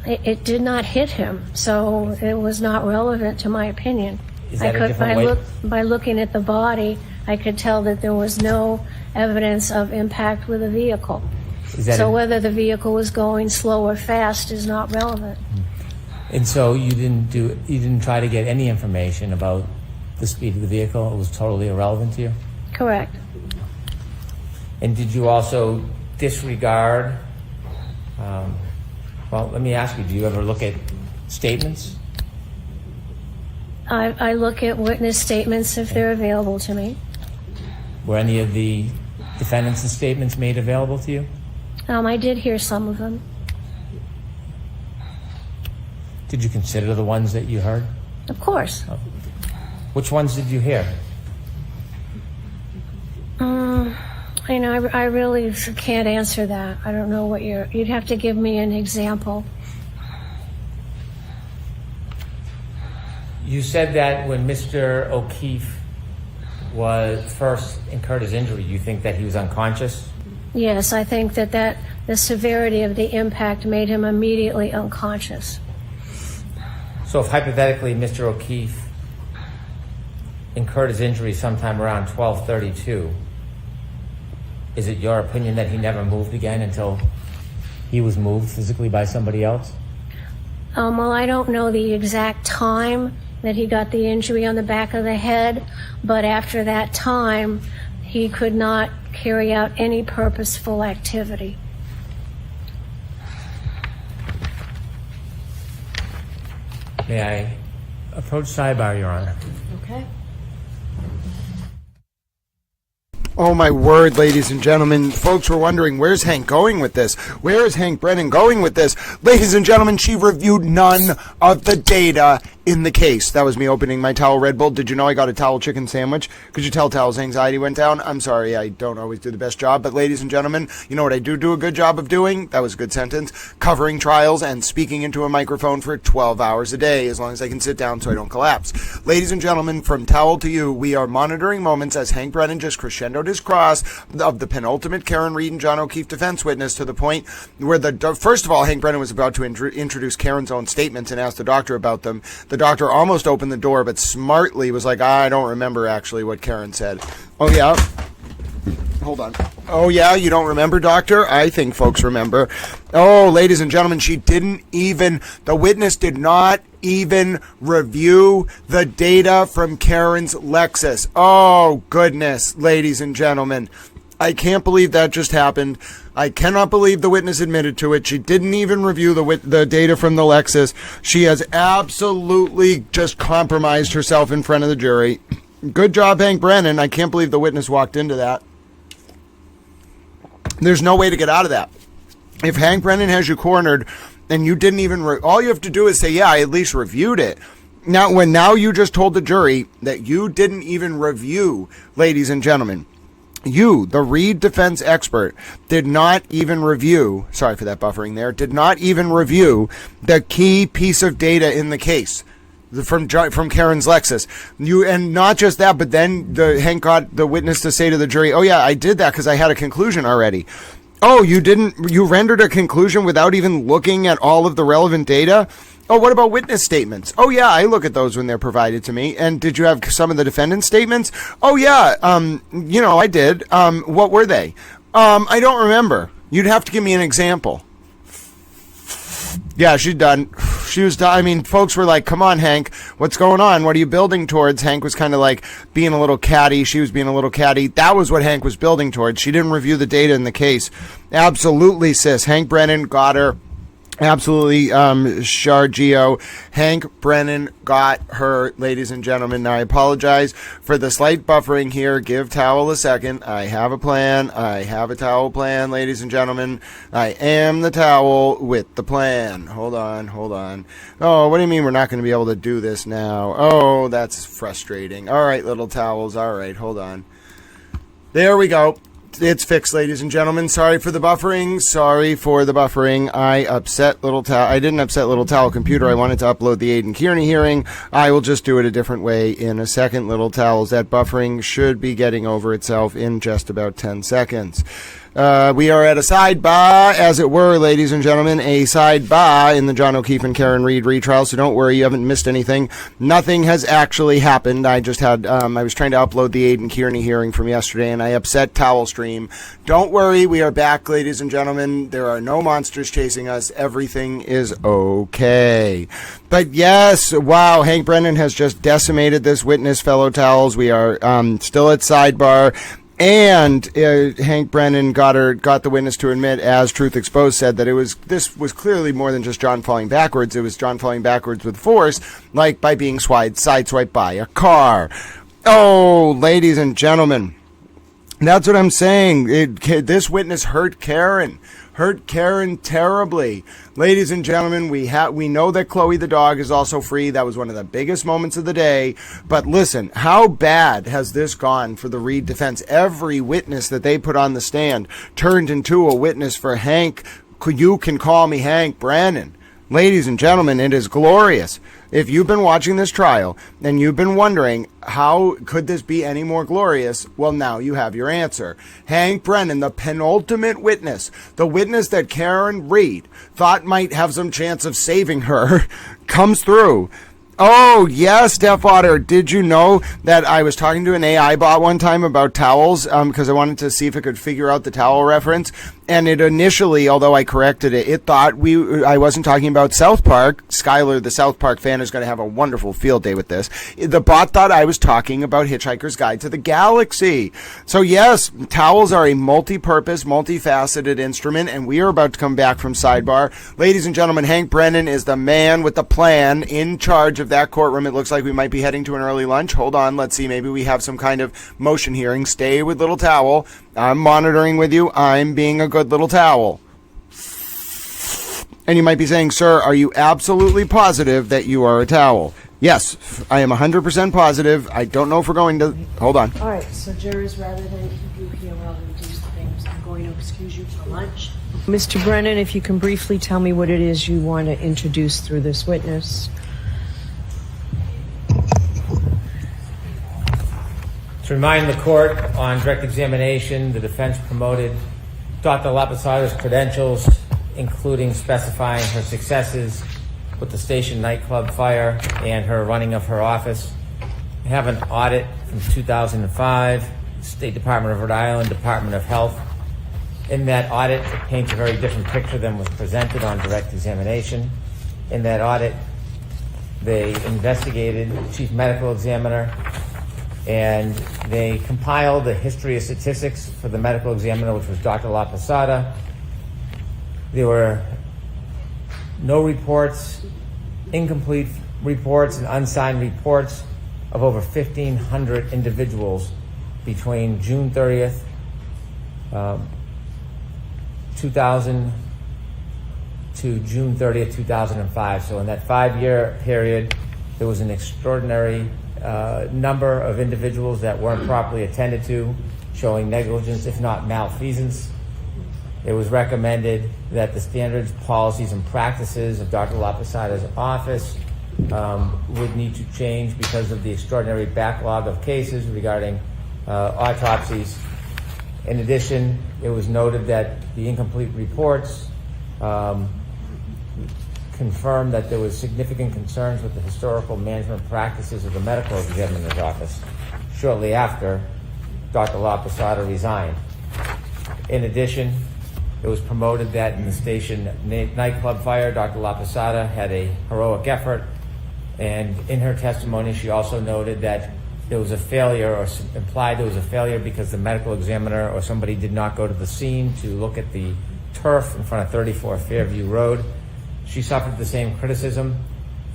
It did not hit him, so it was not relevant to my opinion. Is that a different way? By looking at the body, I could tell that there was no evidence of impact with a vehicle. So whether the vehicle was going slow or fast is not relevant. And so you didn't try to get any information about the speed of the vehicle? It was totally irrelevant to you? Correct. And did you also disregard, well, let me ask you, do you ever look at statements? I look at witness statements if they're available to me. Were any of the defendants' statements made available to you? I did hear some of them. Did you consider the ones that you heard? Of course. Which ones did you hear? I really can't answer that. I don't know what you'd have to give me an example. You said that when Mr. O'Keefe first incurred his injury, you think that he was unconscious? Yes, I think that the severity of the impact made him immediately unconscious. So if hypothetically Mr. O'Keefe incurred his injury sometime around 12:32, is it your opinion that he never moved again until he was moved physically by somebody else? Well, I don't know the exact time that he got the injury on the back of the head, but after that time, he could not carry out any purposeful activity. May I approach Sidebar, Your Honor? Okay. Oh, my word, ladies and gentlemen. Folks were wondering, where's Hank going with this? Where is Hank Brennan going with this? Ladies and gentlemen, she reviewed none of the data in the case. That was me opening my towel Red Bull. Did you know I got a towel chicken sandwich? Could you tell Towel's anxiety went down? I'm sorry, I don't always do the best job, but ladies and gentlemen, you know what I do a good job of doing? That was a good sentence. Covering trials and speaking into a microphone for 12 hours a day, as long as I can sit down so I don't collapse. Ladies and gentlemen, from Towel to you, we are monitoring moments as Hank Brennan just crescendoed his cross of the penultimate Karen Reed and John O'Keefe defense witness to the point where first of all, Hank Brennan was about to introduce Karen's own statements and ask the doctor about them. The doctor almost opened the door, but smartly was like, I don't remember actually what Karen said. Oh, yeah? Hold on. Oh, yeah, you don't remember, doctor? I think folks remember. Oh, ladies and gentlemen, the witness did not even review the data from Karen's Lexus. Oh, goodness, ladies and gentlemen. I can't believe that just happened. I cannot believe the witness admitted to it. She didn't even review the data from the Lexus. She has absolutely just compromised herself in front of the jury. Good job, Hank Brennan. I can't believe the witness walked into that. There's no way to get out of that. If Hank Brennan has you cornered and you didn't even, all you have to do is say, yeah, I at least reviewed it. Now you just told the jury that you didn't even review, ladies and gentlemen. You, the Reed defense expert, did not even review, sorry for that buffering there, did not even review the key piece of data in the case from Karen's Lexus. And not just that, but then Hank got the witness to say to the jury, oh yeah, I did that because I had a conclusion already. Oh, you rendered a conclusion without even looking at all of the relevant data? Oh, what about witness statements? Oh, yeah, I look at those when they're provided to me. And did you have some of the defendant's statements? Oh, yeah, I did. What were they? I don't remember. You'd have to give me an example. Yeah, she's done. She was done. I mean, folks were like, come on, Hank, what's going on? What are you building towards? Hank was kind of like being a little catty. She was being a little catty. That was what Hank was building towards. She didn't review the data in the case. Absolutely, sis. Hank Brennan got her. Absolutely, Shargio. Hank Brennan got her, ladies and gentlemen. Now, I apologize for the slight buffering here. Give Towel a second. I have a plan. I have a towel plan, ladies and gentlemen. I am the towel with the plan. Hold on. Oh, what do you mean we're not going to be able to do this now? Oh, that's frustrating. All right, little towels. All right, hold on. There we go. It's fixed, ladies and gentlemen. Sorry for the buffering. I upset Little Towel. I didn't upset Little Towel computer. I wanted to upload the Aidan Kearney hearing. I will just do it a different way in a second, Little Towels. That buffering should be getting over itself in just about 10 seconds. We are at a sidebar, as it were, ladies and gentlemen, a sidebar in the John O'Keefe and Karen Reed retrial, so don't worry, you haven't missed anything. Nothing has actually happened. I just had, I was trying to upload the Aidan Kearney hearing from yesterday, and I upset Towel Stream. Don't worry, we are back, ladies and gentlemen. There are no monsters chasing us. Everything is okay. But yes, wow, Hank Brennan has just decimated this witness, fellow towels. We are still at sidebar. And Hank Brennan got the witness to admit, as Truth Exposed said, that this was clearly more than just John falling backwards. It was John falling backwards with force, like by being sideswiped by a car. Oh, ladies and gentlemen, that's what I'm saying. This witness hurt Karen. Hurt Karen terribly. Ladies and gentlemen, we know that Chloe the dog is also free. That was one of the biggest moments of the day. But listen, how bad has this gone for the Reed defense? Every witness that they put on the stand turned into a witness for Hank. You can call me Hank Brennan. Ladies and gentlemen, it is glorious. If you've been watching this trial and you've been wondering how could this be any more glorious, well, now you have your answer. Hank Brennan, the penultimate witness, the witness that Karen Reed thought might have some chance of saving her, comes through. Oh, yes, Steph Otter. Did you know that I was talking to an AI bot one time about towels because I wanted to see if it could figure out the towel reference? And it initially, although I corrected it, it thought I wasn't talking about South Park. Skylar, the South Park fan, is going to have a wonderful field day with this. The bot thought I was talking about Hitchhiker's Guide to the Galaxy. So yes, towels are a multi-purpose, multifaceted instrument, and we are about to come back from sidebar. Ladies and gentlemen, Hank Brennan is the man with the plan in charge of that courtroom. It looks like we might be heading to an early lunch. Hold on, let's see. Maybe we have some kind of motion hearing. Stay with Little Towel. I'm monitoring with you. I'm being a good little towel. And you might be saying, sir, are you absolutely positive that you are a towel? Yes, I am 100% positive. I don't know if we're going to. Hold on. All right, so jurors, rather than keep you here while we do things, I'm going to excuse you for lunch. Mr. Brennan, if you can briefly tell me what it is you want to introduce through this witness. To remind the court, on direct examination, the defense promoted Dr. Laposada's credentials, including specifying her successes with the station nightclub fire and her running of her office. I have an audit from 2005, State Department of Rhode Island, Department of Health. In that audit, it paints a very different picture than was presented on direct examination. In that audit, they investigated the chief medical examiner, and they compiled a history of statistics for the medical examiner, which was Dr. Laposada. There were no reports, incomplete reports, and unsigned reports of over 1,500 individuals between June 30th, 2000 to June 30th, 2005. So in that 5-year period, there was an extraordinary number of individuals that weren't properly attended to, showing negligence, if not malfeasance. It was recommended that the standards, policies, and practices of Dr. Laposada's office would need to change because of the extraordinary backlog of cases regarding autopsies. In addition, it was noted that the incomplete reports confirmed that there was significant concerns with the historical management practices of the medical examiner's office shortly after Dr. Laposada resigned. In addition, it was promoted that in the station nightclub fire, Dr. Laposada had a heroic effort, and in her testimony, she also noted that there was a failure, or implied there was a failure because the medical examiner or somebody did not go to the scene to look at the turf in front of 34 Fairview Road. She suffered the same criticism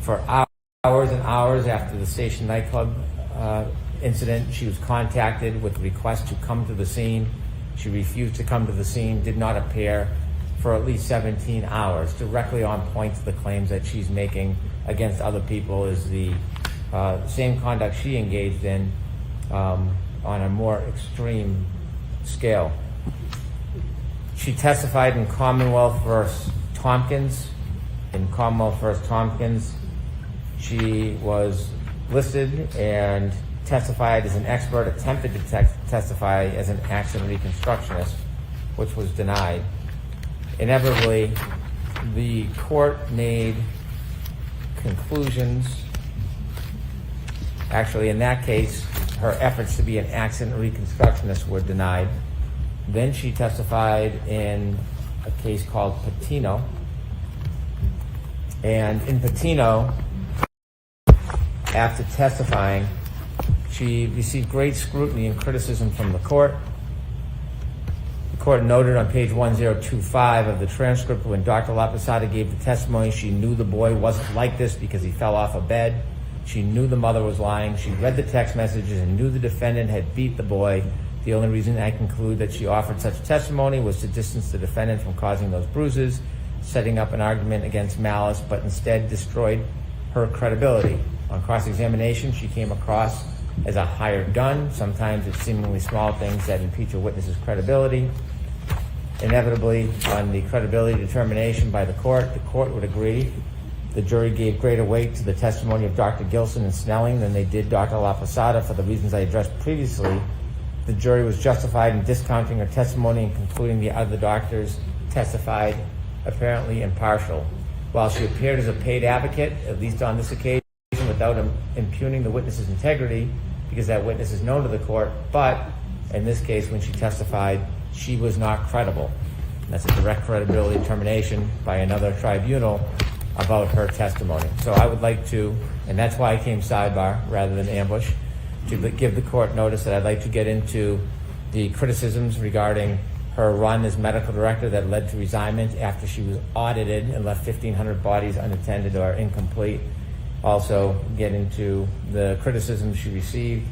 for hours and hours after the station nightclub incident. She was contacted with a request to come to the scene. She refused to come to the scene, did not appear for at least 17 hours, directly on point to the claims that she's making against other people is the same conduct she engaged in on a more extreme scale. She testified in Commonwealth versus Tompkins. In Commonwealth versus Tompkins, she was listed and testified as an expert, attempted to testify as an accident reconstructionist, which was denied. Inevitably, the court made conclusions. Actually, in that case, her efforts to be an accident reconstructionist were denied. Then she testified in a case called Patino. And in Patino, after testifying, she received great scrutiny and criticism from the court. The court noted on page 1025 of the transcript, when Dr. Laposada gave the testimony, she knew the boy wasn't like this because he fell off a bed. She knew the mother was lying. She read the text messages and knew the defendant had beat the boy. The only reason I conclude that she offered such testimony was to distance the defendant from causing those bruises, setting up an argument against malice, but instead destroyed her credibility. On cross-examination, she came across as a hired gun. Sometimes it's seemingly small things that impeach a witness's credibility. Inevitably, on the credibility determination by the court would agree. The jury gave greater weight to the testimony of Dr. Gilson and Snelling than they did Dr. Laposada for the reasons I addressed previously. The jury was justified in discounting her testimony and concluding the other doctors testified apparently impartial. While she appeared as a paid advocate, at least on this occasion, without impugning the witness's integrity, because that witness is known to the court, but in this case, when she testified, she was not credible. And that's a direct credibility determination by another tribunal about her testimony. So I would like to, and that's why I came sidebar rather than ambush, to give the court notice that I'd like to get into the criticisms regarding her run as medical director that led to resignment after she was audited and left 1,500 bodies unattended or incomplete. Also get into the criticisms she received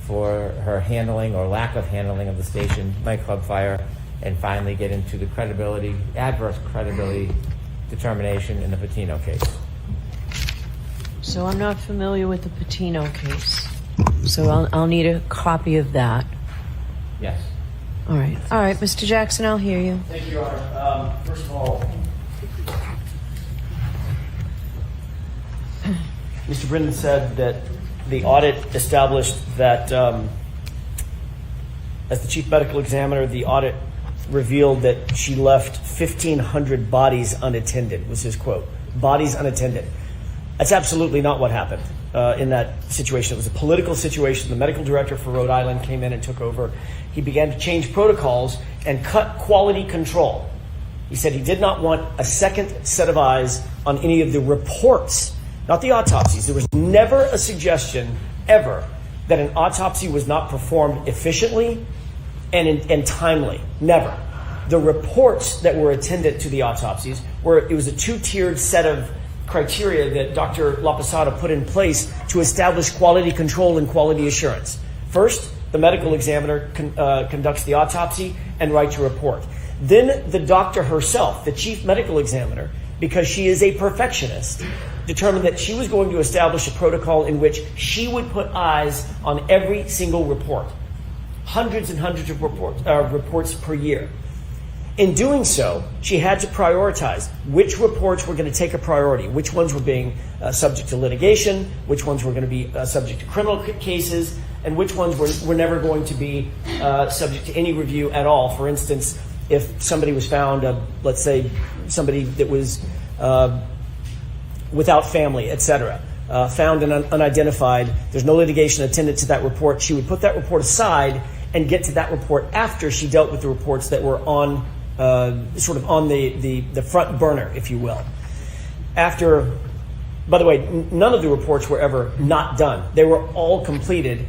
for her handling or lack of handling of the station nightclub fire, and finally get into the adverse credibility determination in the Patino case. So I'm not familiar with the Patino case. So I'll need a copy of that. Yes. All right, Mr. Jackson, I'll hear you. Thank you, Your Honor. First of all, Mr. Brennan said that the audit established that, as the chief medical examiner, the audit revealed that she left 1,500 bodies unattended, was his quote. Bodies unattended. That's absolutely not what happened in that situation. It was a political situation. The medical director for Rhode Island came in and took over. He began to change protocols and cut quality control. He said he did not want a second set of eyes on any of the reports, not the autopsies. There was never a suggestion, ever, that an autopsy was not performed efficiently and timely. Never. The reports that were attendant to the autopsies it was a two-tiered set of criteria that Dr. Laposada put in place to establish quality control and quality assurance. First, the medical examiner conducts the autopsy and writes a report. Then the doctor herself, the chief medical examiner, because she is a perfectionist, determined that she was going to establish a protocol in which she would put eyes on every single report. Hundreds and hundreds of reports per year. In doing so, she had to prioritize which reports were going to take a priority, which ones were being subject to litigation, which ones were going to be subject to criminal cases, and which ones were never going to be subject to any review at all. For instance, if somebody was found, let's say somebody that was without family, etc., found and unidentified, there's no litigation attendant to that report, she would put that report aside and get to that report after she dealt with the reports that were on sort of on the front burner, if you will. After, by the way, none of the reports were ever not done. They were all completed.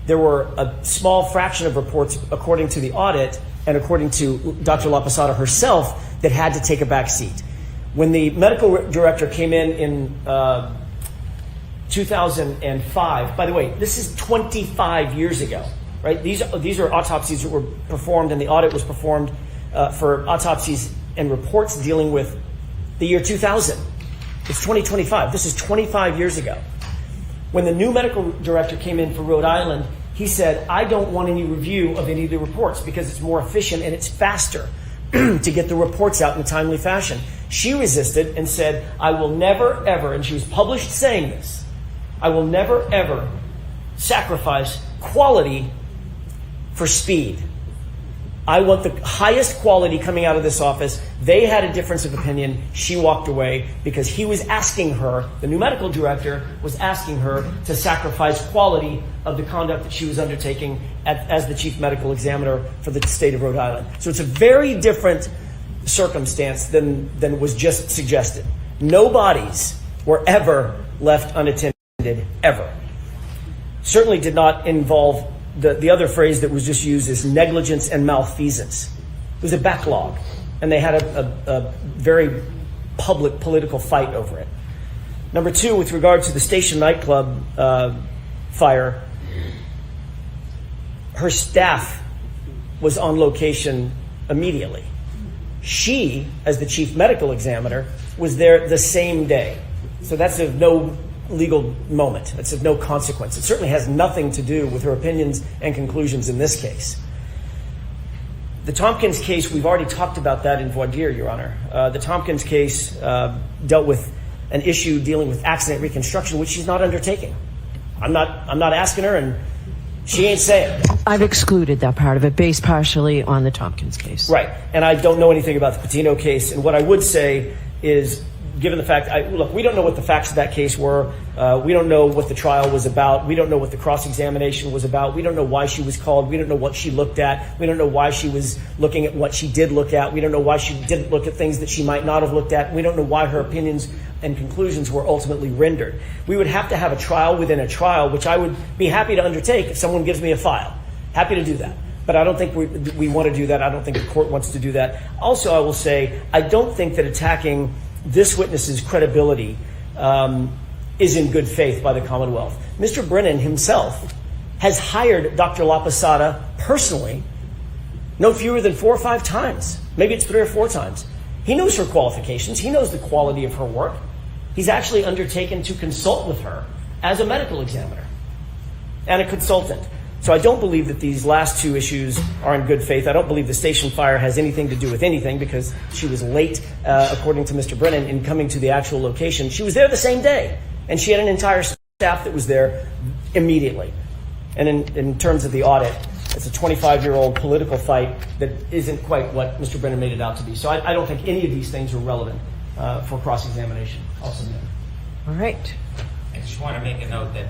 There were a small fraction of reports, according to the audit and according to Dr. Laposada herself, that had to take a back seat. When the medical director came in 2005, by the way, this is 25 years ago, right? These are autopsies that were performed, and the audit was performed for autopsies and reports dealing with the year 2000. It's 2025. This is 25 years ago. When the new medical director came in for Rhode Island, he said, I don't want any review of any of the reports because it's more efficient and it's faster to get the reports out in a timely fashion. She resisted and said, I will never, ever, and she was published saying this, I will never, ever sacrifice quality for speed. I want the highest quality coming out of this office. They had a difference of opinion. She walked away because he was asking her, the new medical director was asking her to sacrifice quality of the conduct that she was undertaking as the chief medical examiner for the state of Rhode Island. So it's a very different circumstance than was just suggested. No bodies were ever left unattended, ever. Certainly did not involve the other phrase that was just used is negligence and malfeasance. It was a backlog, and they had a very public political fight over it. Number two, with regard to the Station nightclub fire, her staff was on location immediately. She, as the chief medical examiner, was there the same day. So that's of no legal moment. It's of no consequence. It certainly has nothing to do with her opinions and conclusions in this case. The Tompkins case, we've already talked about that in voir dire, Your Honor. The Tompkins case dealt with an issue dealing with accident reconstruction, which she's not undertaking. I'm not asking her, and she ain't saying. I've excluded that part of it, based partially on the Tompkins case. Right, and I don't know anything about the Patino case, and what I would say is, given the fact, look, we don't know what the facts of that case were. We don't know what the trial was about. We don't know what the cross-examination was about. We don't know why she was called. We don't know what she looked at. We don't know why she was looking at what she did look at. We don't know why she didn't look at things that she might not have looked at. We don't know why her opinions and conclusions were ultimately rendered. We would have to have a trial within a trial, which I would be happy to undertake if someone gives me a file. Happy to do that. But I don't think we want to do that. I don't think the court wants to do that. Also, I will say, I don't think that attacking this witness's credibility is in good faith by the Commonwealth. Mr. Brennan himself has hired Dr. Laposada personally no fewer than 4 or 5 times. Maybe it's 3 or 4 times. He knows her qualifications. He knows the quality of her work. He's actually undertaken to consult with her as a medical examiner and a consultant. So I don't believe that these last two issues are in good faith. I don't believe the station fire has anything to do with anything because she was late, according to Mr. Brennan, in coming to the actual location. She was there the same day, and she had an entire staff that was there immediately. And in terms of the audit, it's a 25-year-old political fight that isn't quite what Mr. Brennan made it out to be. So I don't think any of these things are relevant for cross-examination. I'll submit. All right. I just want to make a note that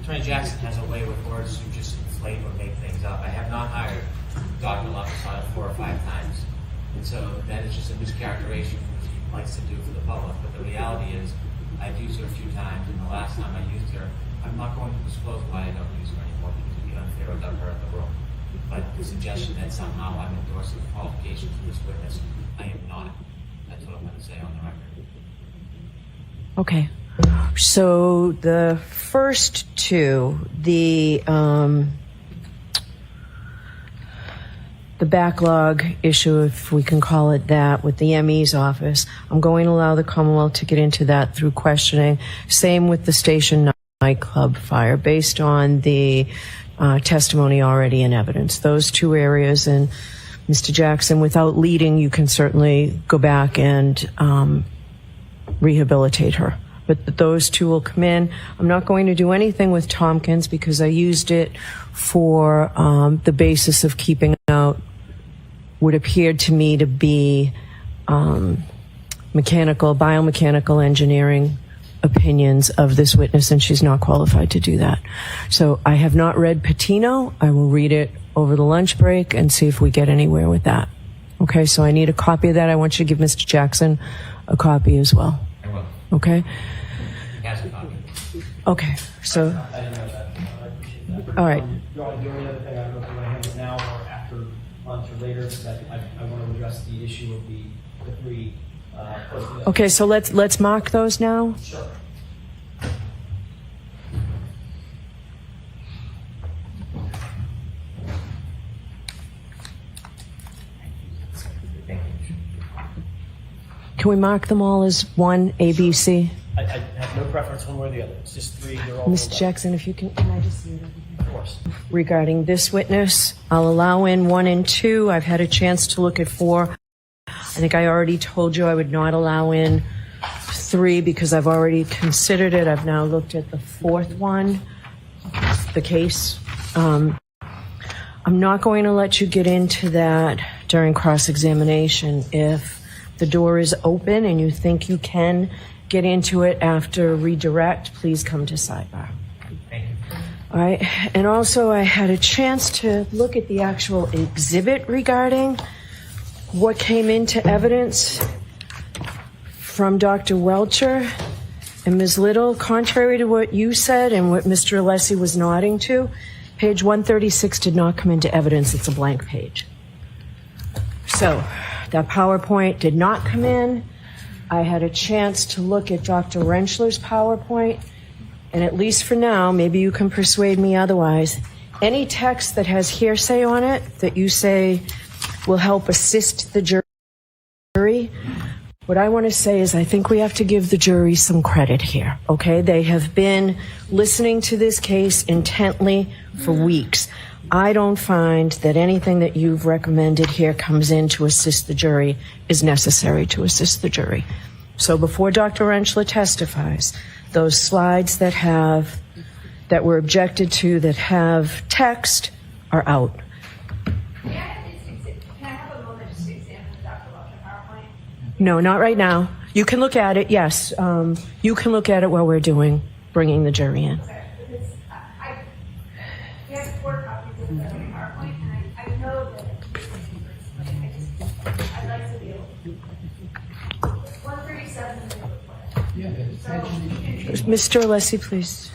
Attorney Jackson has a way with words to just inflate or make things up. I have not hired Dr. Laposada 4 or 5 times. And so that is just a mischaracterization which he likes to do for the public. But the reality is I've used her a few times, and the last time I used her, I'm not going to disclose why I don't use her anymore because it would be unfair without her in the room. But the suggestion that somehow I'm endorsing the qualifications of this witness, I am not. That's what I'm going to say on the record. Okay. So the first two, the backlog issue, if we can call it that, with the ME's office, I'm going to allow the Commonwealth to get into that through questioning. Same with the station nightclub fire, based on the testimony already in evidence. Those two areas, and Mr. Jackson, without leading, you can certainly go back and rehabilitate her. But those two will come in. I'm not going to do anything with Tompkins because I used it for the basis of keeping out what appeared to me to be biomechanical engineering opinions of this witness, and she's not qualified to do that. So I have not read Patino. I will read it over the lunch break and see if we get anywhere with that. Okay, so I need a copy of that. I want you to give Mr. Jackson a copy as well. I will. Okay? He has a copy. Okay, so, I didn't know that. I appreciate that. all right. You want to do any other thing? I don't know if you want to handle it now or after lunch or later, but I want to address the issue of the three. Okay, so let's mark those now. Sure. Can we mark them all as one, A, B, C? I have no preference one way or the other. It's just three. They're all. Mr. Jackson, if you can I just see it over here? Of course. Regarding this witness, I'll allow in 1 and 2. I've had a chance to look at 4. I think I already told you I would not allow in 3 because I've already considered it. I've now looked at the 4th one, the case. I'm not going to let you get into that during cross-examination. If the door is open and you think you can get into it after redirect, please come to Sidebar. Thank you. All right. And also, I had a chance to look at the actual exhibit regarding what came into evidence from Dr. Welcher and Ms. Little. Contrary to what you said and what Mr. Alessi was nodding to, page 136 did not come into evidence. It's a blank page. So that PowerPoint did not come in. I had a chance to look at Dr. Rentschler's PowerPoint, and at least for now, maybe you can persuade me otherwise, any text that has hearsay on it that you say will help assist the jury, what I want to say is I think we have to give the jury some credit here, okay? They have been listening to this case intently for weeks. I don't find that anything that you've recommended here comes in to assist the jury is necessary to assist the jury. So before Dr. Rentschler testifies, those slides that were objected to that have text are out. Can I have a moment just to examine the Dr. Welcher PowerPoint? No, not right now. You can look at it, yes. You can look at it while we're bringing the jury in. Okay, because we have 4 copies of the PowerPoint, and I know that I'd like to be able to. 137 is the report. Mr. Alessi, please.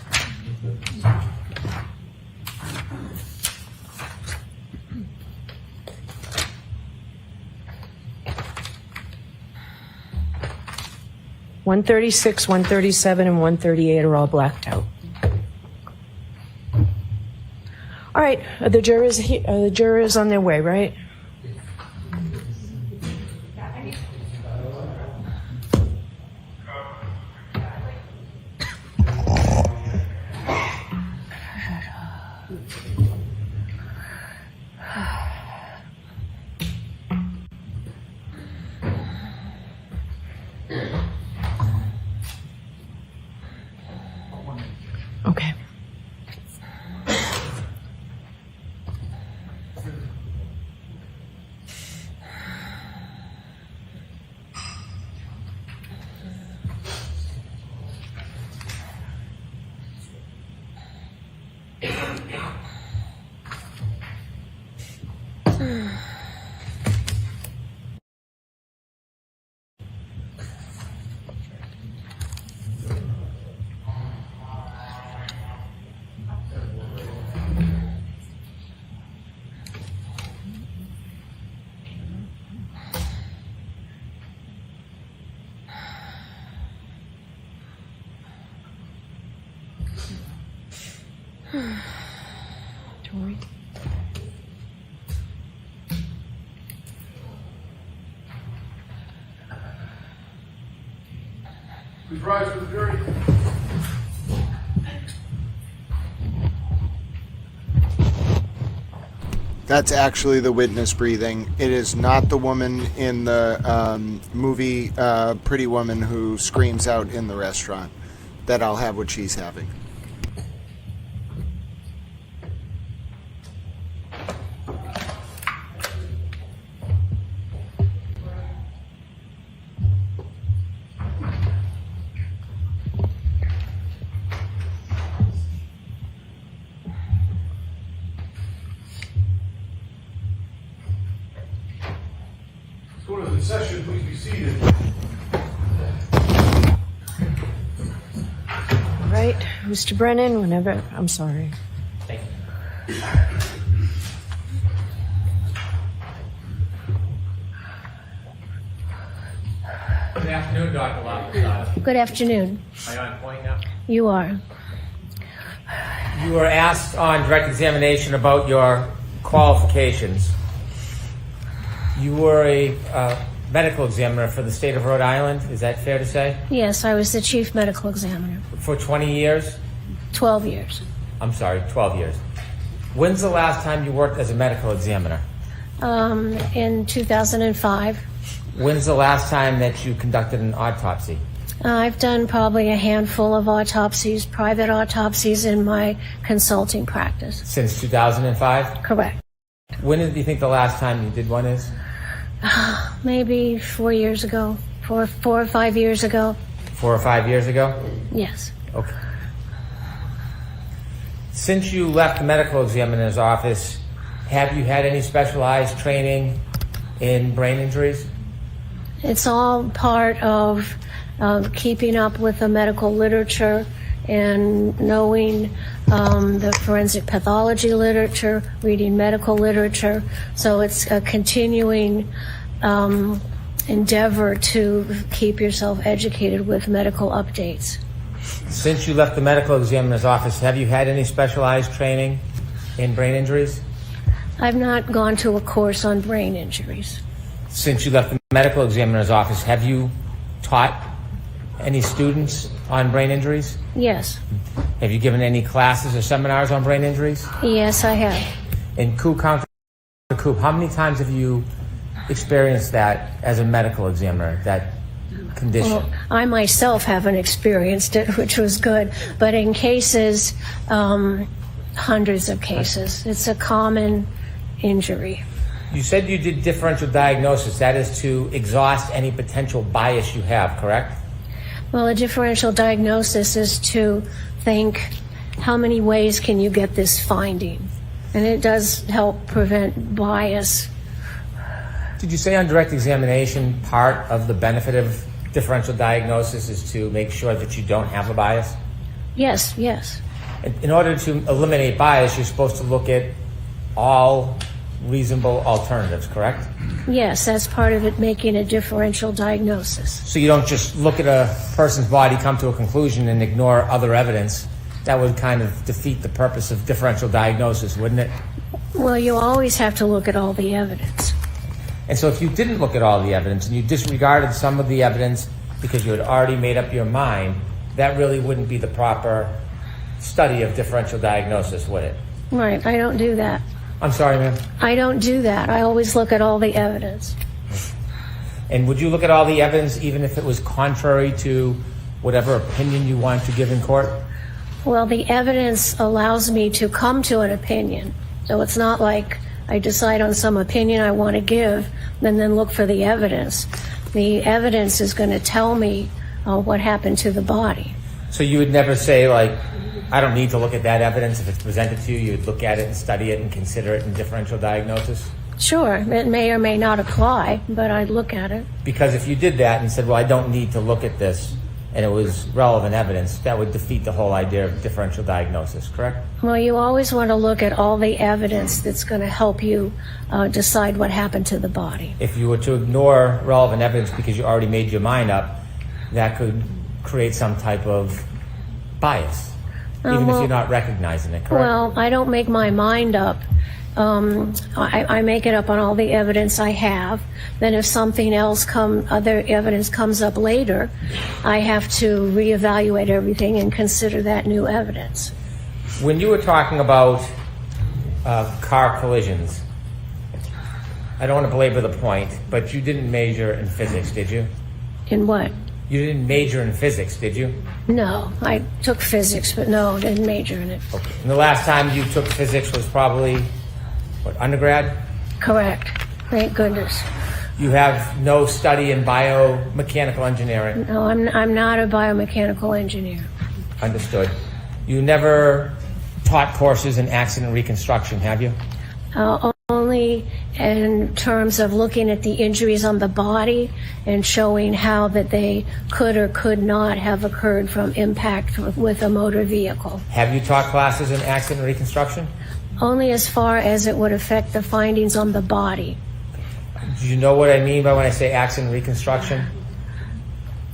(136, 137, and 138 are all blacked out. All right, are the jurors on their way, right? Please rise for the jury. That's actually the witness breathing. It is not the woman in the movie Pretty Woman who screams out in the restaurant that I'll have what she's having. Court is in session. Please be seated. All right, Mr. Brennan, whenever, I'm sorry. Thank you. Good afternoon, Dr. Laposada. Good afternoon. Am I on point now? You are. You were asked on direct examination about your qualifications. You were a medical examiner for the state of Rhode Island. Is that fair to say? Yes, I was the chief medical examiner. For 20 years? 12 years. I'm sorry, 12 years. When's the last time you worked as a medical examiner? In 2005. When's the last time that you conducted an autopsy? I've done probably a handful of autopsies, private autopsies in my consulting practice. Since 2005? Correct. When do you think the last time you did one is? Maybe 4 years ago, four or 5 years ago. 4 or 5 years ago? Yes. Okay. Since you left the medical examiner's office, have you had any specialized training in brain injuries? It's all part of keeping up with the medical literature and knowing the forensic pathology literature, reading medical literature. So it's a continuing endeavor to keep yourself educated with medical updates. Since you left the medical examiner's office, have you had any specialized training in brain injuries? I've not gone to a course on brain injuries. Since you left the medical examiner's office, have you taught any students on brain injuries? Yes. Have you given any classes or seminars on brain injuries? Yes, I have. And Coop, how many times have you experienced that as a medical examiner, that condition? Well, I myself haven't experienced it, which was good. But in cases, hundreds of cases, it's a common injury. You said you did differential diagnosis. That is to exhaust any potential bias you have, correct? Well, a differential diagnosis is to think, how many ways can you get this finding? And it does help prevent bias. Did you say on direct examination part of the benefit of differential diagnosis is to make sure that you don't have a bias? Yes, yes. In order to eliminate bias, you're supposed to look at all reasonable alternatives, correct? Yes, that's part of it, making a differential diagnosis. So you don't just look at a person's body, come to a conclusion, and ignore other evidence. That would kind of defeat the purpose of differential diagnosis, wouldn't it? Well, you always have to look at all the evidence. And so if you didn't look at all the evidence and you disregarded some of the evidence because you had already made up your mind, that really wouldn't be the proper study of differential diagnosis, would it? Right, I don't do that. I'm sorry, ma'am. I don't do that. I always look at all the evidence. And would you look at all the evidence even if it was contrary to whatever opinion you want to give in court? Well, the evidence allows me to come to an opinion. So it's not like I decide on some opinion I want to give and then look for the evidence. The evidence is going to tell me what happened to the body. So you would never say, like, I don't need to look at that evidence. If it's presented to you, you'd look at it and study it and consider it in differential diagnosis? Sure, it may or may not apply, but I'd look at it. Because if you did that and said, well, I don't need to look at this, and it was relevant evidence, that would defeat the whole idea of differential diagnosis, correct? Well, you always want to look at all the evidence that's going to help you decide what happened to the body. If you were to ignore relevant evidence because you already made your mind up, that could create some type of bias. even if well- you're not recognizing it, correct? Well, I don't make my mind up. I make it up on all the evidence I have. Then if something else other evidence comes up later, I have to reevaluate everything and consider that new evidence. When you were talking about car collisions, I don't want to belabor the point, but you didn't major in physics, did you? In what? You didn't major in physics, did you? No, I took physics, but no, didn't major in it. Okay. And the last time you took physics was probably, what, undergrad? Correct. Thank goodness. You have no study in biomechanical engineering? No, I'm not a biomechanical engineer. Understood. You never taught courses in accident reconstruction, have you? Only in terms of looking at the injuries on the body and showing how that they could or could not have occurred from impact with a motor vehicle. Have you taught classes in accident reconstruction? Only as far as it would affect the findings on the body. Do you know what I mean by when I say accident reconstruction?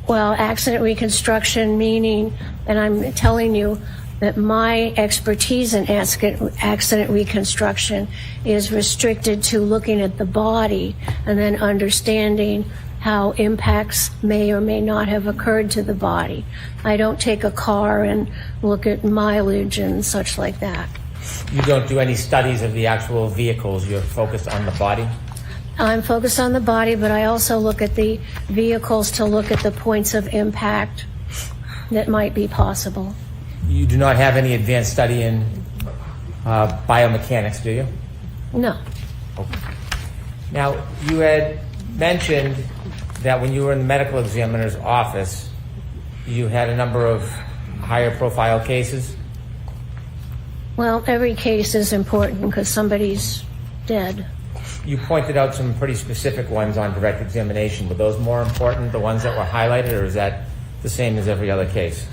Well, accident reconstruction meaning, and I'm telling you that my expertise in accident reconstruction is restricted to looking at the body and then understanding how impacts may or may not have occurred to the body. I don't take a car and look at mileage and such like that. You don't do any studies of the actual vehicles, you're focused on the body? I'm focused on the body, but I also look at the vehicles to look at the points of impact that might be possible. You do not have any advanced study in biomechanics, do you? No. Okay. Now, you had mentioned that when you were in the medical examiner's office, you had a number of higher profile cases. Well, every case is important because somebody's dead. You pointed out some pretty specific ones on direct examination. Were those more important, the ones that were highlighted, or is that the same as every other case?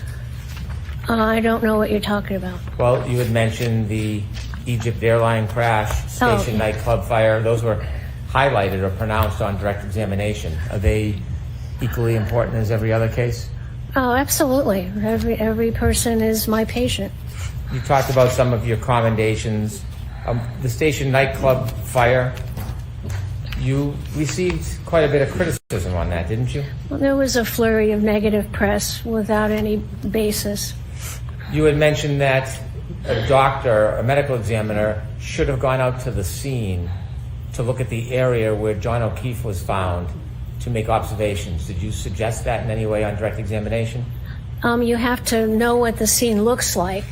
I don't know what you're talking about. Well, you had mentioned the Egypt airline crash, station nightclub fire. Those were highlighted or pronounced on direct examination. Are they equally important as every other case? Oh, absolutely. Every person is my patient. You talked about some of your commendations. The station nightclub fire, you received quite a bit of criticism on that, didn't you? Well, there was a flurry of negative press without any basis. You had mentioned that a doctor, a medical examiner, should have gone out to the scene to look at the area where John O'Keefe was found to make observations. Did you suggest that in any way on direct examination? You have to know what the scene looks like,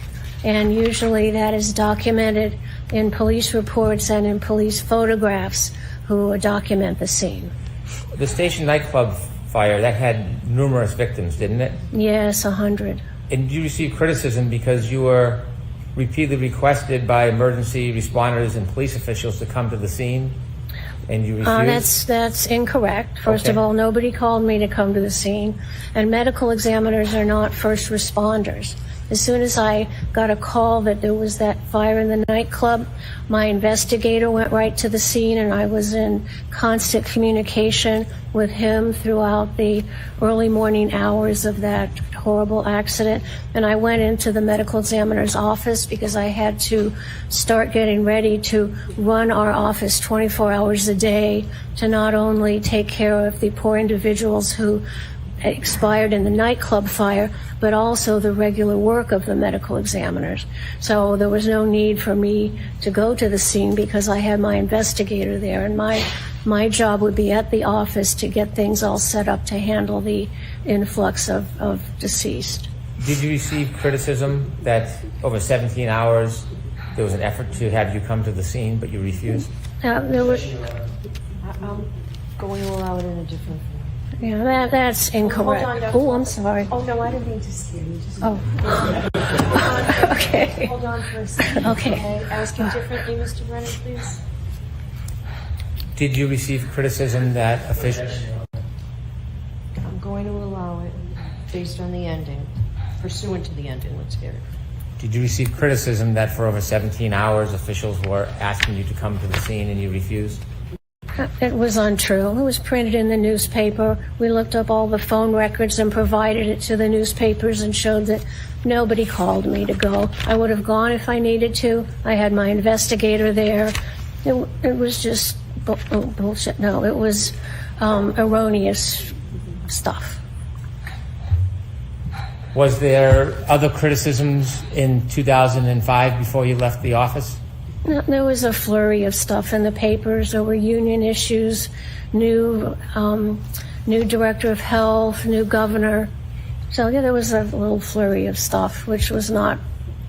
and usually that is documented in police reports and in police photographs who document the scene. The station nightclub fire, that had numerous victims, didn't it? Yes, 100. And you received criticism because you were repeatedly requested by emergency responders and police officials to come to the scene, and you refused? That's incorrect. First of all, nobody called me to come to the scene, and medical examiners are not first responders. As soon as I got a call that there was that fire in the nightclub, my investigator went right to the scene, and I was in constant communication with him throughout the early morning hours of that horrible accident. And I went into the medical examiner's office because I had to start getting ready to run our office 24 hours a day to not only take care of the poor individuals who expired in the nightclub fire, but also the regular work of the medical examiners. So there was no need for me to go to the scene because I had my investigator there, and my job would be at the office to get things all set up to handle the influx of deceased. Did you receive criticism that over 17 hours there was an effort to have you come to the scene, but you refused? There were, I'm going to allow it in a different form. yeah, that's incorrect. Hold on, Dr. Oh, I'm sorry. Oh, no, I didn't mean to scare you. Just Okay. hold on for a second. Okay. Asking differently, Mr. Brennan, please. Did you receive criticism that officials... I'm going to allow it based on the ending, pursuant to the ending. Let's hear it. Did you receive criticism that for over 17 hours officials were asking you to come to the scene and you refused? It was untrue. It was printed in the newspaper. We looked up all the phone records and provided it to the newspapers and showed that nobody called me to go. I would have gone if I needed to. I had my investigator there. It was just bullshit. No, it was erroneous stuff. Was there other criticisms in 2005 before you left the office? No, there was a flurry of stuff in the papers. There were union issues, new director of health, new governor. So yeah, there was a little flurry of stuff, which was not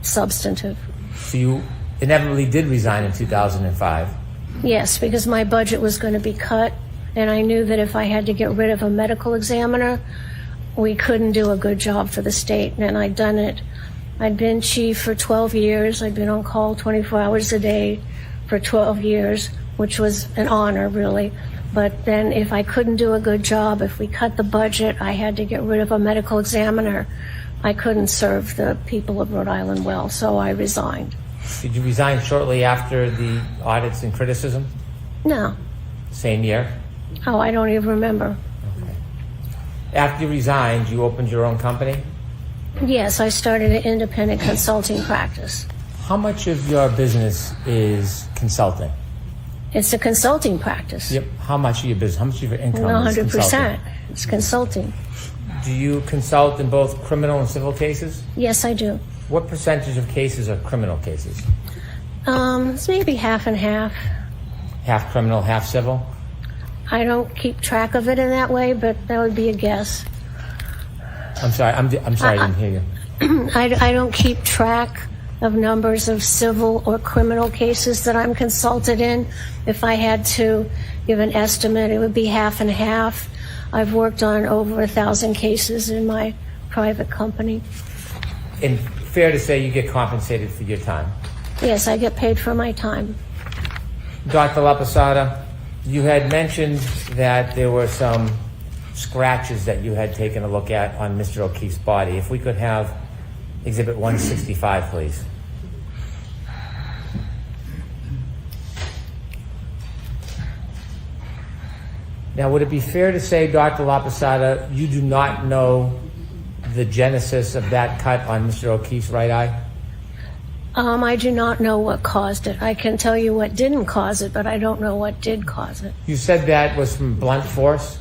substantive. So you inevitably did resign in 2005. Yes, because my budget was going to be cut, and I knew that if I had to get rid of a medical examiner, we couldn't do a good job for the state, and I'd done it. I'd been chief for 12 years. I'd been on call 24 hours a day for 12 years, which was an honor, really. But then if I couldn't do a good job, if we cut the budget, I had to get rid of a medical examiner. I couldn't serve the people of Rhode Island well, so I resigned. Did you resign shortly after the audits and criticism? No. Same year? Oh, I don't even remember. Okay. After you resigned, you opened your own company? Yes, I started an independent consulting practice. How much of your business is consulting? It's a consulting practice. Yep. How much of your business, how much of your income is consulting? 100%. It's consulting. Do you consult in both criminal and civil cases? Yes, I do. What percentage of cases are criminal cases? It's maybe half and half. Half criminal, half civil? I don't keep track of it in that way, but that would be a guess. I'm sorry, I'm sorry, I didn't hear you. I don't keep track of numbers of civil or criminal cases that I'm consulted in. If I had to give an estimate, it would be half and half. I've worked on over 1,000 cases in my private company. And fair to say you get compensated for your time? Yes, I get paid for my time. Dr. Laposada, you had mentioned that there were some scratches that you had taken a look at on Mr. O'Keefe's body. If we could have Exhibit 165, please. Now, would it be fair to say, Dr. Laposada, you do not know the genesis of that cut on Mr. O'Keefe's right eye? I do not know what caused it. I can tell you what didn't cause it, but I don't know what did cause it. You said that was from blunt force?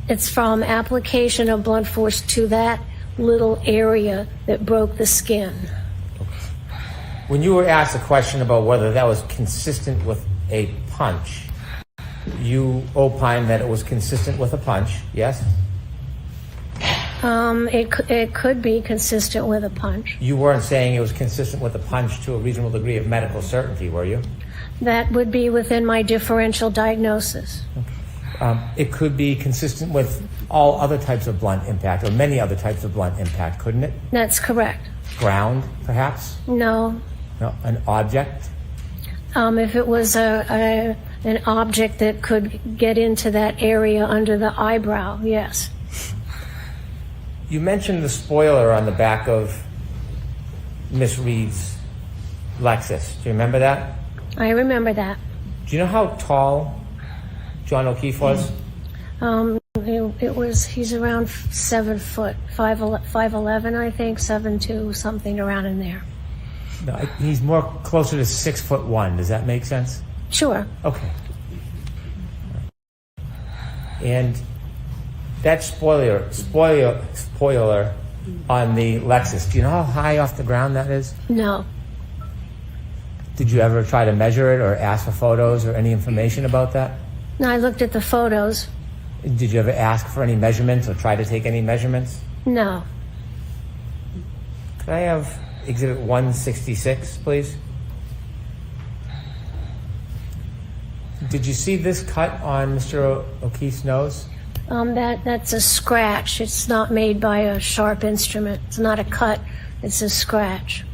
It's from application of blunt force to that little area that broke the skin. When you were asked a question about whether that was consistent with a punch, you opined that it was consistent with a punch, yes? It could be consistent with a punch. You weren't saying it was consistent with a punch to a reasonable degree of medical certainty, were you? That would be within my differential diagnosis. It could be consistent with all other types of blunt impact, or many other types of blunt impact, couldn't it? That's correct. Ground, perhaps? No. No, an object? If it was an object that could get into that area under the eyebrow, yes. You mentioned the spoiler on the back of Miss Reed's Lexus. Do you remember that? I remember that. Do you know how tall John O'Keefe was? He's around 7 foot, 5'11", I think, 7'2", something around in there. No, he's more closer to 6'1". Does that make sense? Sure. Okay. And that spoiler on the Lexus, do you know how high off the ground that is? No. Did you ever try to measure it or ask for photos or any information about that? No, I looked at the photos. Did you ever ask for any measurements or try to take any measurements? No. Could I have Exhibit 166, please? Did you see this cut on Mr. O'Keefe's nose? That's a scratch. It's not made by a sharp instrument. It's not a cut. It's a scratch.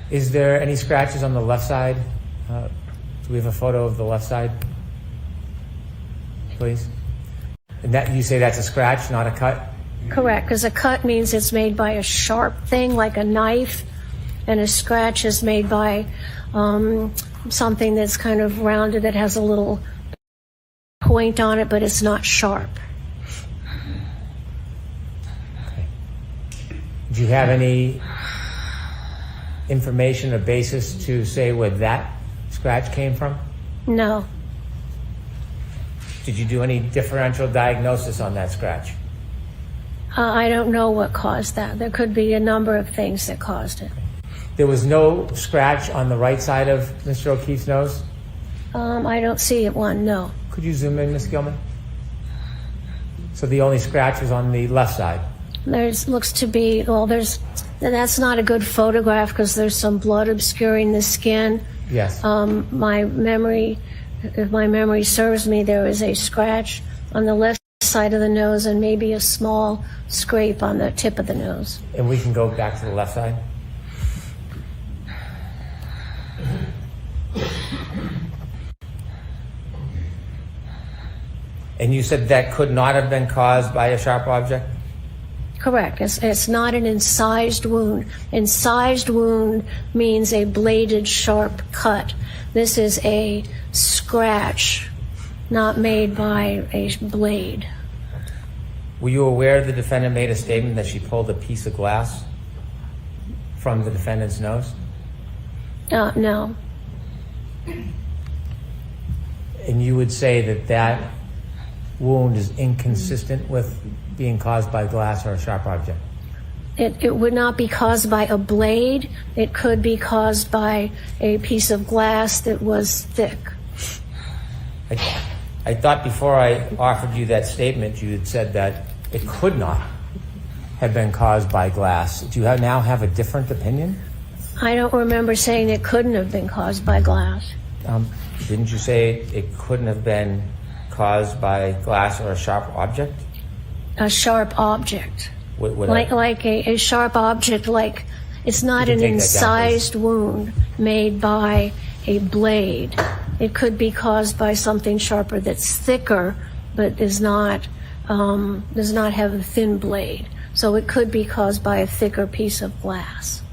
Is there any scratches on the left side? Do we have a photo of the left side? Please. And that you say that's a scratch, not a cut? Correct, because a cut means it's made by a sharp thing like a knife, and a scratch is made by something that's kind of rounded that has a little point on it, but it's not sharp. Do you have any information or basis to say where that scratch came from? No. Did you do any differential diagnosis on that scratch? I don't know what caused that. There could be a number of things that caused it. There was no scratch on the right side of Mr. O'Keefe's nose? I don't see it one, no. Could you zoom in, Ms. Gilman? So the only scratch was on the left side? Looks to be, that's not a good photograph because there's some blood obscuring the skin. Yes. If my memory serves me, there is a scratch on the left side of the nose and maybe a small scrape on the tip of the nose. And we can go back to the left side? And you said that could not have been caused by a sharp object? Correct. It's not an incised wound. Incised wound means a bladed, sharp cut. This is a scratch, not made by a blade. Were you aware the defendant made a statement that she pulled a piece of glass from the defendant's nose? No. And you would say that that wound is inconsistent with being caused by glass or a sharp object? It would not be caused by a blade. It could be caused by a piece of glass that was thick. I thought before I offered you that statement, you had said that it could not have been caused by glass. Do you now have a different opinion? I don't remember saying it couldn't have been caused by glass. Didn't you say it couldn't have been caused by glass or a sharp object? A sharp object. Like a sharp object, like it's not an incised wound made by a blade. It could be caused by something sharper that's thicker, but does not have a thin blade. So it could be caused by a thicker piece of glass.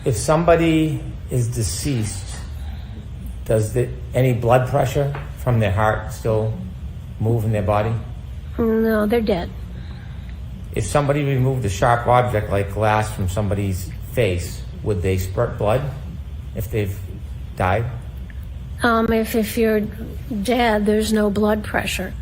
If somebody is deceased, does any blood pressure from their heart still move in their body? No, they're dead. If somebody removed a sharp object like glass from somebody's face, would they spurt blood if they've died? If you're dead, there's no blood pressure.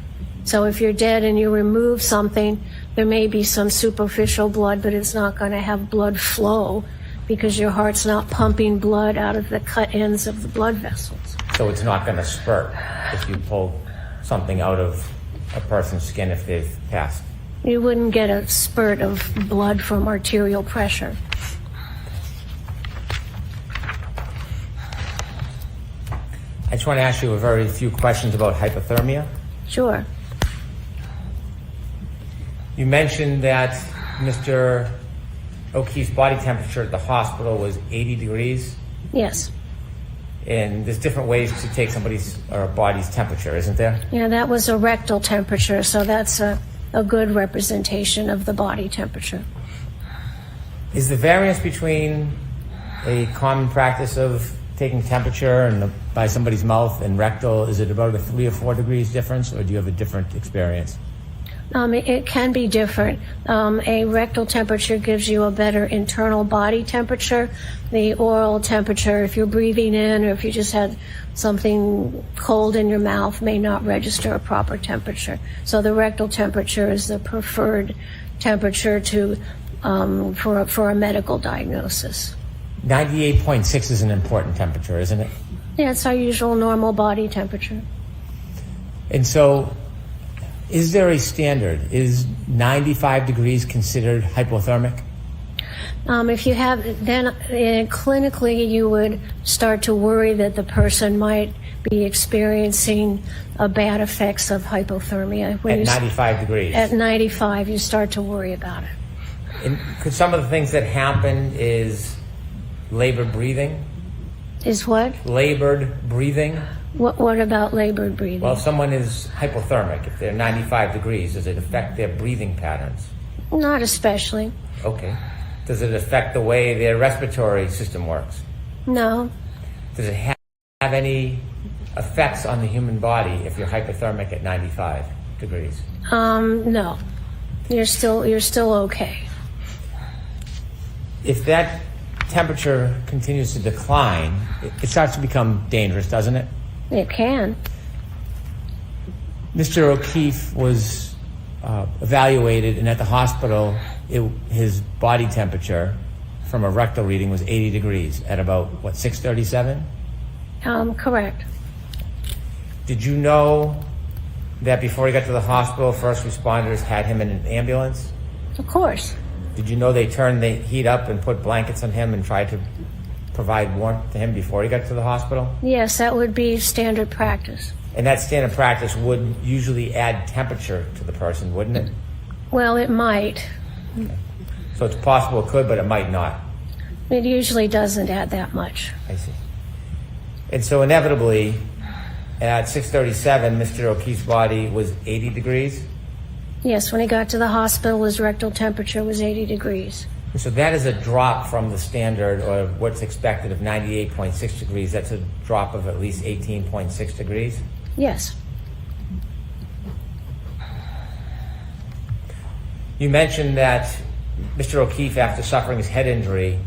So if you're dead and you remove something, there may be some superficial blood, but it's not going to have blood flow because your heart's not pumping blood out of the cut ends of the blood vessels. So it's not going to spurt if you pull something out of a person's skin if they've passed? You wouldn't get a spurt of blood from arterial pressure. I just want to ask you a very few questions about hypothermia. Sure. You mentioned that Mr. O'Keefe's body temperature at the hospital was 80 degrees. Yes. And there's different ways to take somebody's or a body's temperature, isn't there? Yeah, that was a rectal temperature, so that's a good representation of the body temperature. Is the variance between a common practice of taking temperature and by somebody's mouth and rectal, is it about a 3 or 4 degrees difference, or do you have a different experience? It can be different. A rectal temperature gives you a better internal body temperature. The oral temperature, if you're breathing in or if you just had something cold in your mouth, may not register a proper temperature. So the rectal temperature is the preferred temperature for a medical diagnosis. 98.6 is an important temperature, isn't it? Yeah, it's our usual normal body temperature. And so, is there a standard? Is 95 degrees considered hypothermic? If you have, then clinically you would start to worry that the person might be experiencing bad effects of hypothermia. At 95 degrees? At 95, you start to worry about it. And could some of the things that happen is labored breathing? Is what? Labored breathing? What about labored breathing? Well, if someone is hypothermic, if they're 95 degrees, does it affect their breathing patterns? Not especially. Okay. Does it affect the way their respiratory system works? No, Does it have any effects on the human body if you're hypothermic at 95 degrees? no. You're still okay. If that temperature continues to decline, it starts to become dangerous, doesn't it? It can. Mr. O'Keefe was evaluated, and at the hospital, his body temperature from a rectal reading was 80 degrees at about, what, 6:37? Correct. Did you know that before he got to the hospital, first responders had him in an ambulance? Of course. Did you know they turned the heat up and put blankets on him and tried to provide warmth to him before he got to the hospital? Yes, that would be standard practice. And that standard practice would usually add temperature to the person, wouldn't it? Well, it might. So it's possible it could, but it might not. It usually doesn't add that much. I see. And so inevitably, at 6:37, Mr. O'Keefe's body was 80 degrees. Yes, when he got to the hospital, his rectal temperature was 80 degrees. So that is a drop from the standard, or what's expected, of 98.6 degrees. That's a drop of at least 18.6 degrees. Yes. You mentioned that Mr. O'Keefe, after suffering his head injury,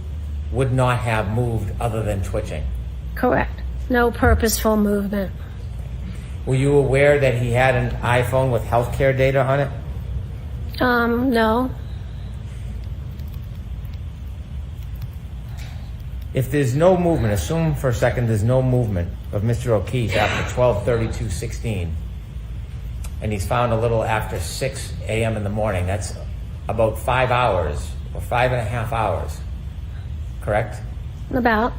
would not have moved other than twitching. Correct. No purposeful movement. Were you aware that he had an iPhone with healthcare data on it? No. If there's no movement, assume for a second there's no movement of Mr. O'Keefe after 12:32:16, and he's found a little after 6 a.m. in the morning. That's about 5 hours, or 5.5 hours, correct? About.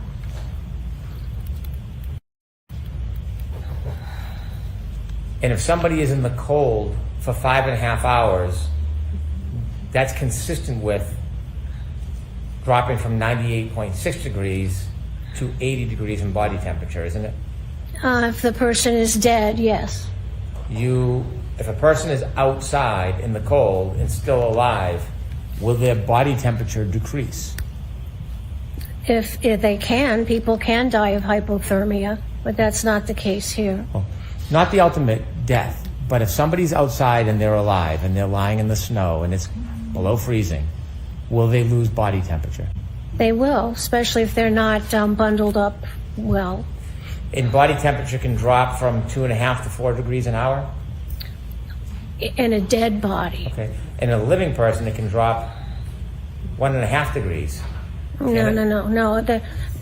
And if somebody is in the cold for 5.5 hours, that's consistent with dropping from 98.6 degrees to 80 degrees in body temperature, isn't it? If the person is dead, yes. If a person is outside in the cold and still alive, will their body temperature decrease? If they can, people can die of hypothermia, but that's not the case here. Well, not the ultimate death, but if somebody's outside and they're alive and they're lying in the snow and it's below freezing, will they lose body temperature? They will, especially if they're not bundled up well. And body temperature can drop from 2.5 to 4 degrees an hour? In a dead body. Okay. In a living person, it can drop 1.5 degrees. No.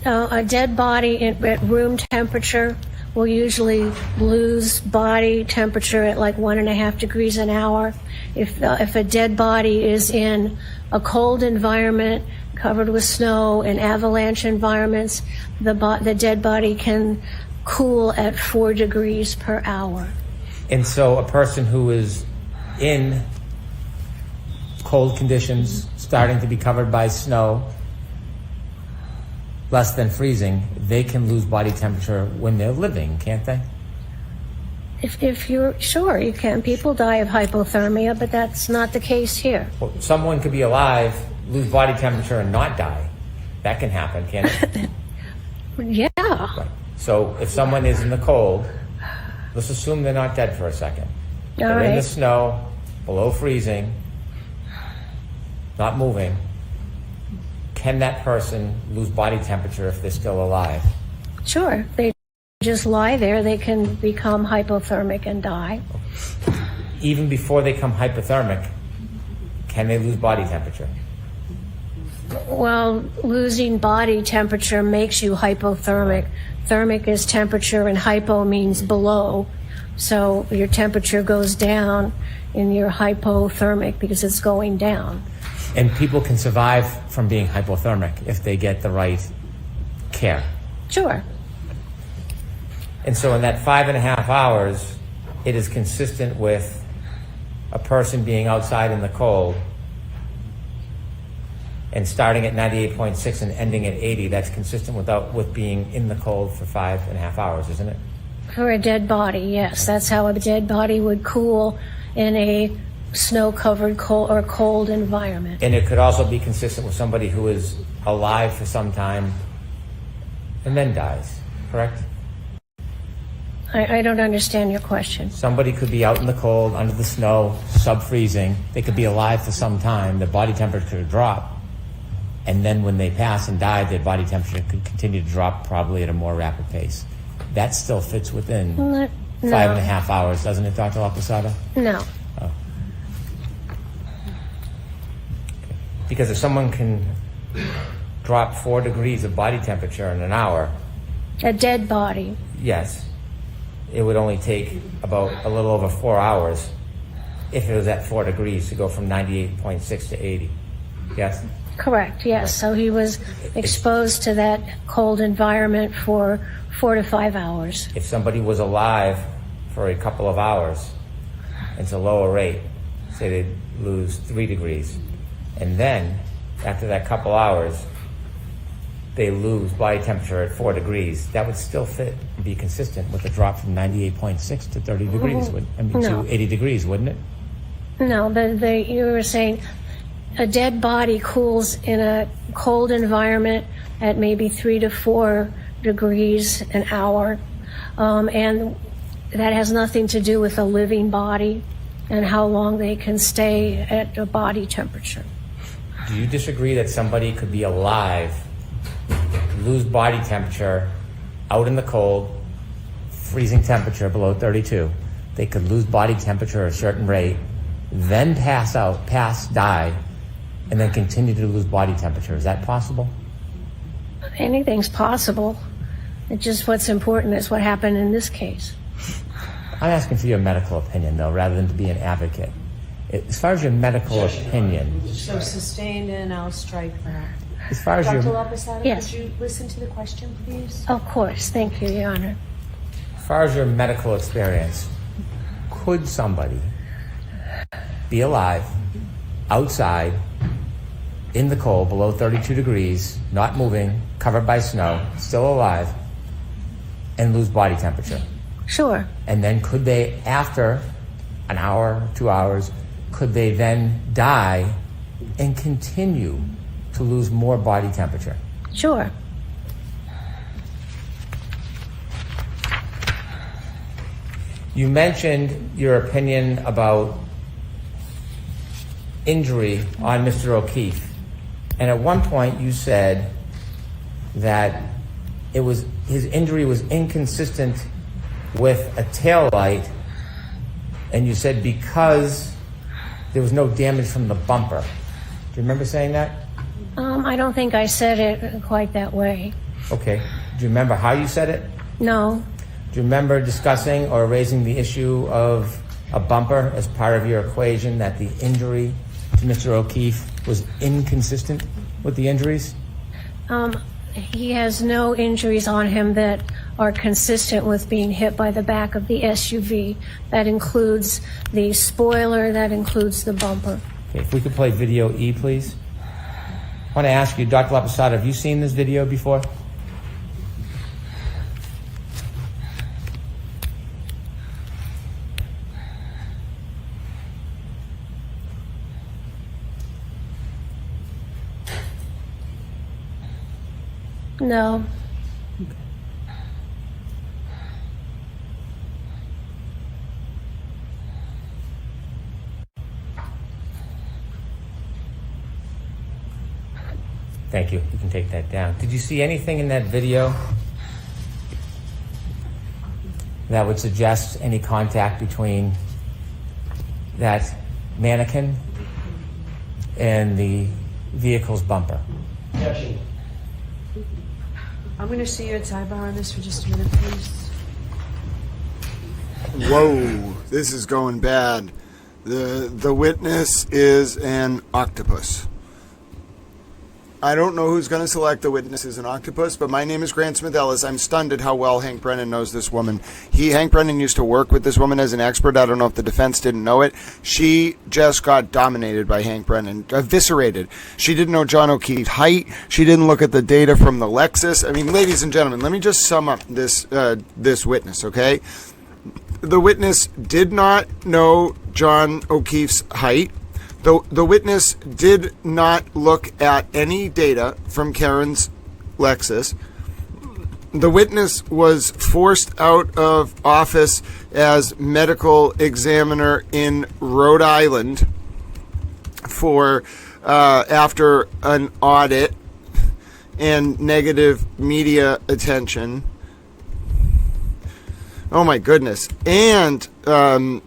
A dead body at room temperature will usually lose body temperature at like 1.5 degrees an hour. If a dead body is in a cold environment covered with snow and avalanche environments, the dead body can cool at 4 degrees per hour. And so a person who is in cold conditions, starting to be covered by snow, less than freezing, they can lose body temperature when they're living, can't they? If you're sure, you can. People die of hypothermia, but that's not the case here. Well, someone could be alive, lose body temperature, and not die. That can happen, can't it? Yeah. Right. So if someone is in the cold, let's assume they're not dead for a second. All They're in the right. snow, below freezing, not moving. Can that person lose body temperature if they're still alive? Sure. They just lie there. They can become hypothermic and die. Even before they become hypothermic, can they lose body temperature? Well, losing body temperature makes you hypothermic. Thermic is temperature and hypo means below. So your temperature goes down and you're hypothermic because it's going down. And people can survive from being hypothermic if they get the right care. Sure. And so in that 5.5 hours, it is consistent with a person being outside in the cold and starting at 98.6 and ending at 80. That's consistent with being in the cold for 5.5 hours, isn't it? For a dead body, yes. That's how a dead body would cool in a snow-covered cold environment. And it could also be consistent with somebody who is alive for some time and then dies, correct? I don't understand your question. Somebody could be out in the cold, under the snow, sub-freezing. They could be alive for some time. Their body temperature could drop. And then when they pass and die, their body temperature could continue to drop, probably at a more rapid pace. That still fits within No. 5.5 hours, doesn't it, Dr. Laposada? No. Because if someone can drop 4 degrees of body temperature in an hour, A dead body. yes, it would only take about a little over 4 hours if it was at 4 degrees to go from 98.6 to 80. Yes? Correct, yes. So he was exposed to that cold environment for 4 to 5 hours. If somebody was alive for a couple of hours, it's a lower rate, say they'd lose 3 degrees. And then, after that couple hours, they lose body temperature at 4 degrees, that would still fit and be consistent with a drop from 98.6 to 30 degrees, No. to 80 degrees, wouldn't it? No, you were saying a dead body cools in a cold environment at maybe 3 to 4 degrees an hour. And that has nothing to do with a living body and how long they can stay at a body temperature. Do you disagree that somebody could be alive, lose body temperature, out in the cold, freezing temperature below 32? They could lose body temperature at a certain rate, then pass, die, and then continue to lose body temperature. Is that possible? Anything's possible. It's just what's important is what happened in this case. I'm asking for your medical opinion, though, rather than to be an advocate. As far as your medical opinion, So sustained, and I'll strike that. as far as Dr. your, Laposada, Yes. could you listen to the question, please? Of course. Thank you, Your Honor. as far as your medical experience, could somebody be alive, outside, in the cold, below 32 degrees, not moving, covered by snow, still alive, and lose body temperature? Sure. And then could they, after an hour, 2 hours, could they then die and continue to lose more body temperature? Sure. You mentioned your opinion about injury on Mr. O'Keefe. And at one point you said that his injury was inconsistent with a taillight, and you said because there was no damage from the bumper. Do you remember saying that? I don't think I said it quite that way. Okay. Do you remember how you said it? No. Do you remember discussing or raising the issue of a bumper as part of your equation, that the injury to Mr. O'Keefe was inconsistent with the injuries? He has no injuries on him that are consistent with being hit by the back of the SUV. That includes the spoiler, that includes the bumper. Okay, if we could play video E, please. I want to ask you, Dr. Laposada, have you seen this video before? No. Thank you. You can take that down. Did you see anything in that video that would suggest any contact between that mannequin and the vehicle's bumper? Objection. I'm going to see you at Sidebar on this for just a minute, please. Whoa, this is going bad. The witness is an octopus. I don't know who's going to select the witness as an octopus, but my name is Grant Smith Ellis. I'm stunned at how well Hank Brennan knows this woman. Hank Brennan used to work with this woman as an expert. I don't know if the defense didn't know it. She just got dominated by Hank Brennan, eviscerated. She didn't know John O'Keefe's height. She didn't look at the data from the Lexus. I mean, ladies and gentlemen, let me just sum up this witness, okay? The witness did not know John O'Keefe's height. The witness did not look at any data from Karen's Lexus. The witness was forced out of office as medical examiner in Rhode Island for after an audit and negative media attention. Oh my goodness. And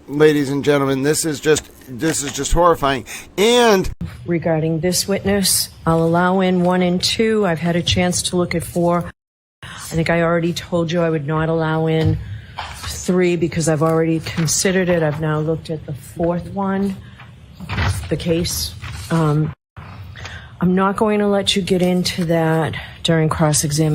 ladies and gentlemen, this is just horrifying. And Regarding this witness, I'll allow in 1 and 2. I've had a chance to look at 4. I think I already told you I would not allow in 3 because I've already considered it. I've now looked at the 4th one, the case. I'm not going to let you get into that during cross-examination.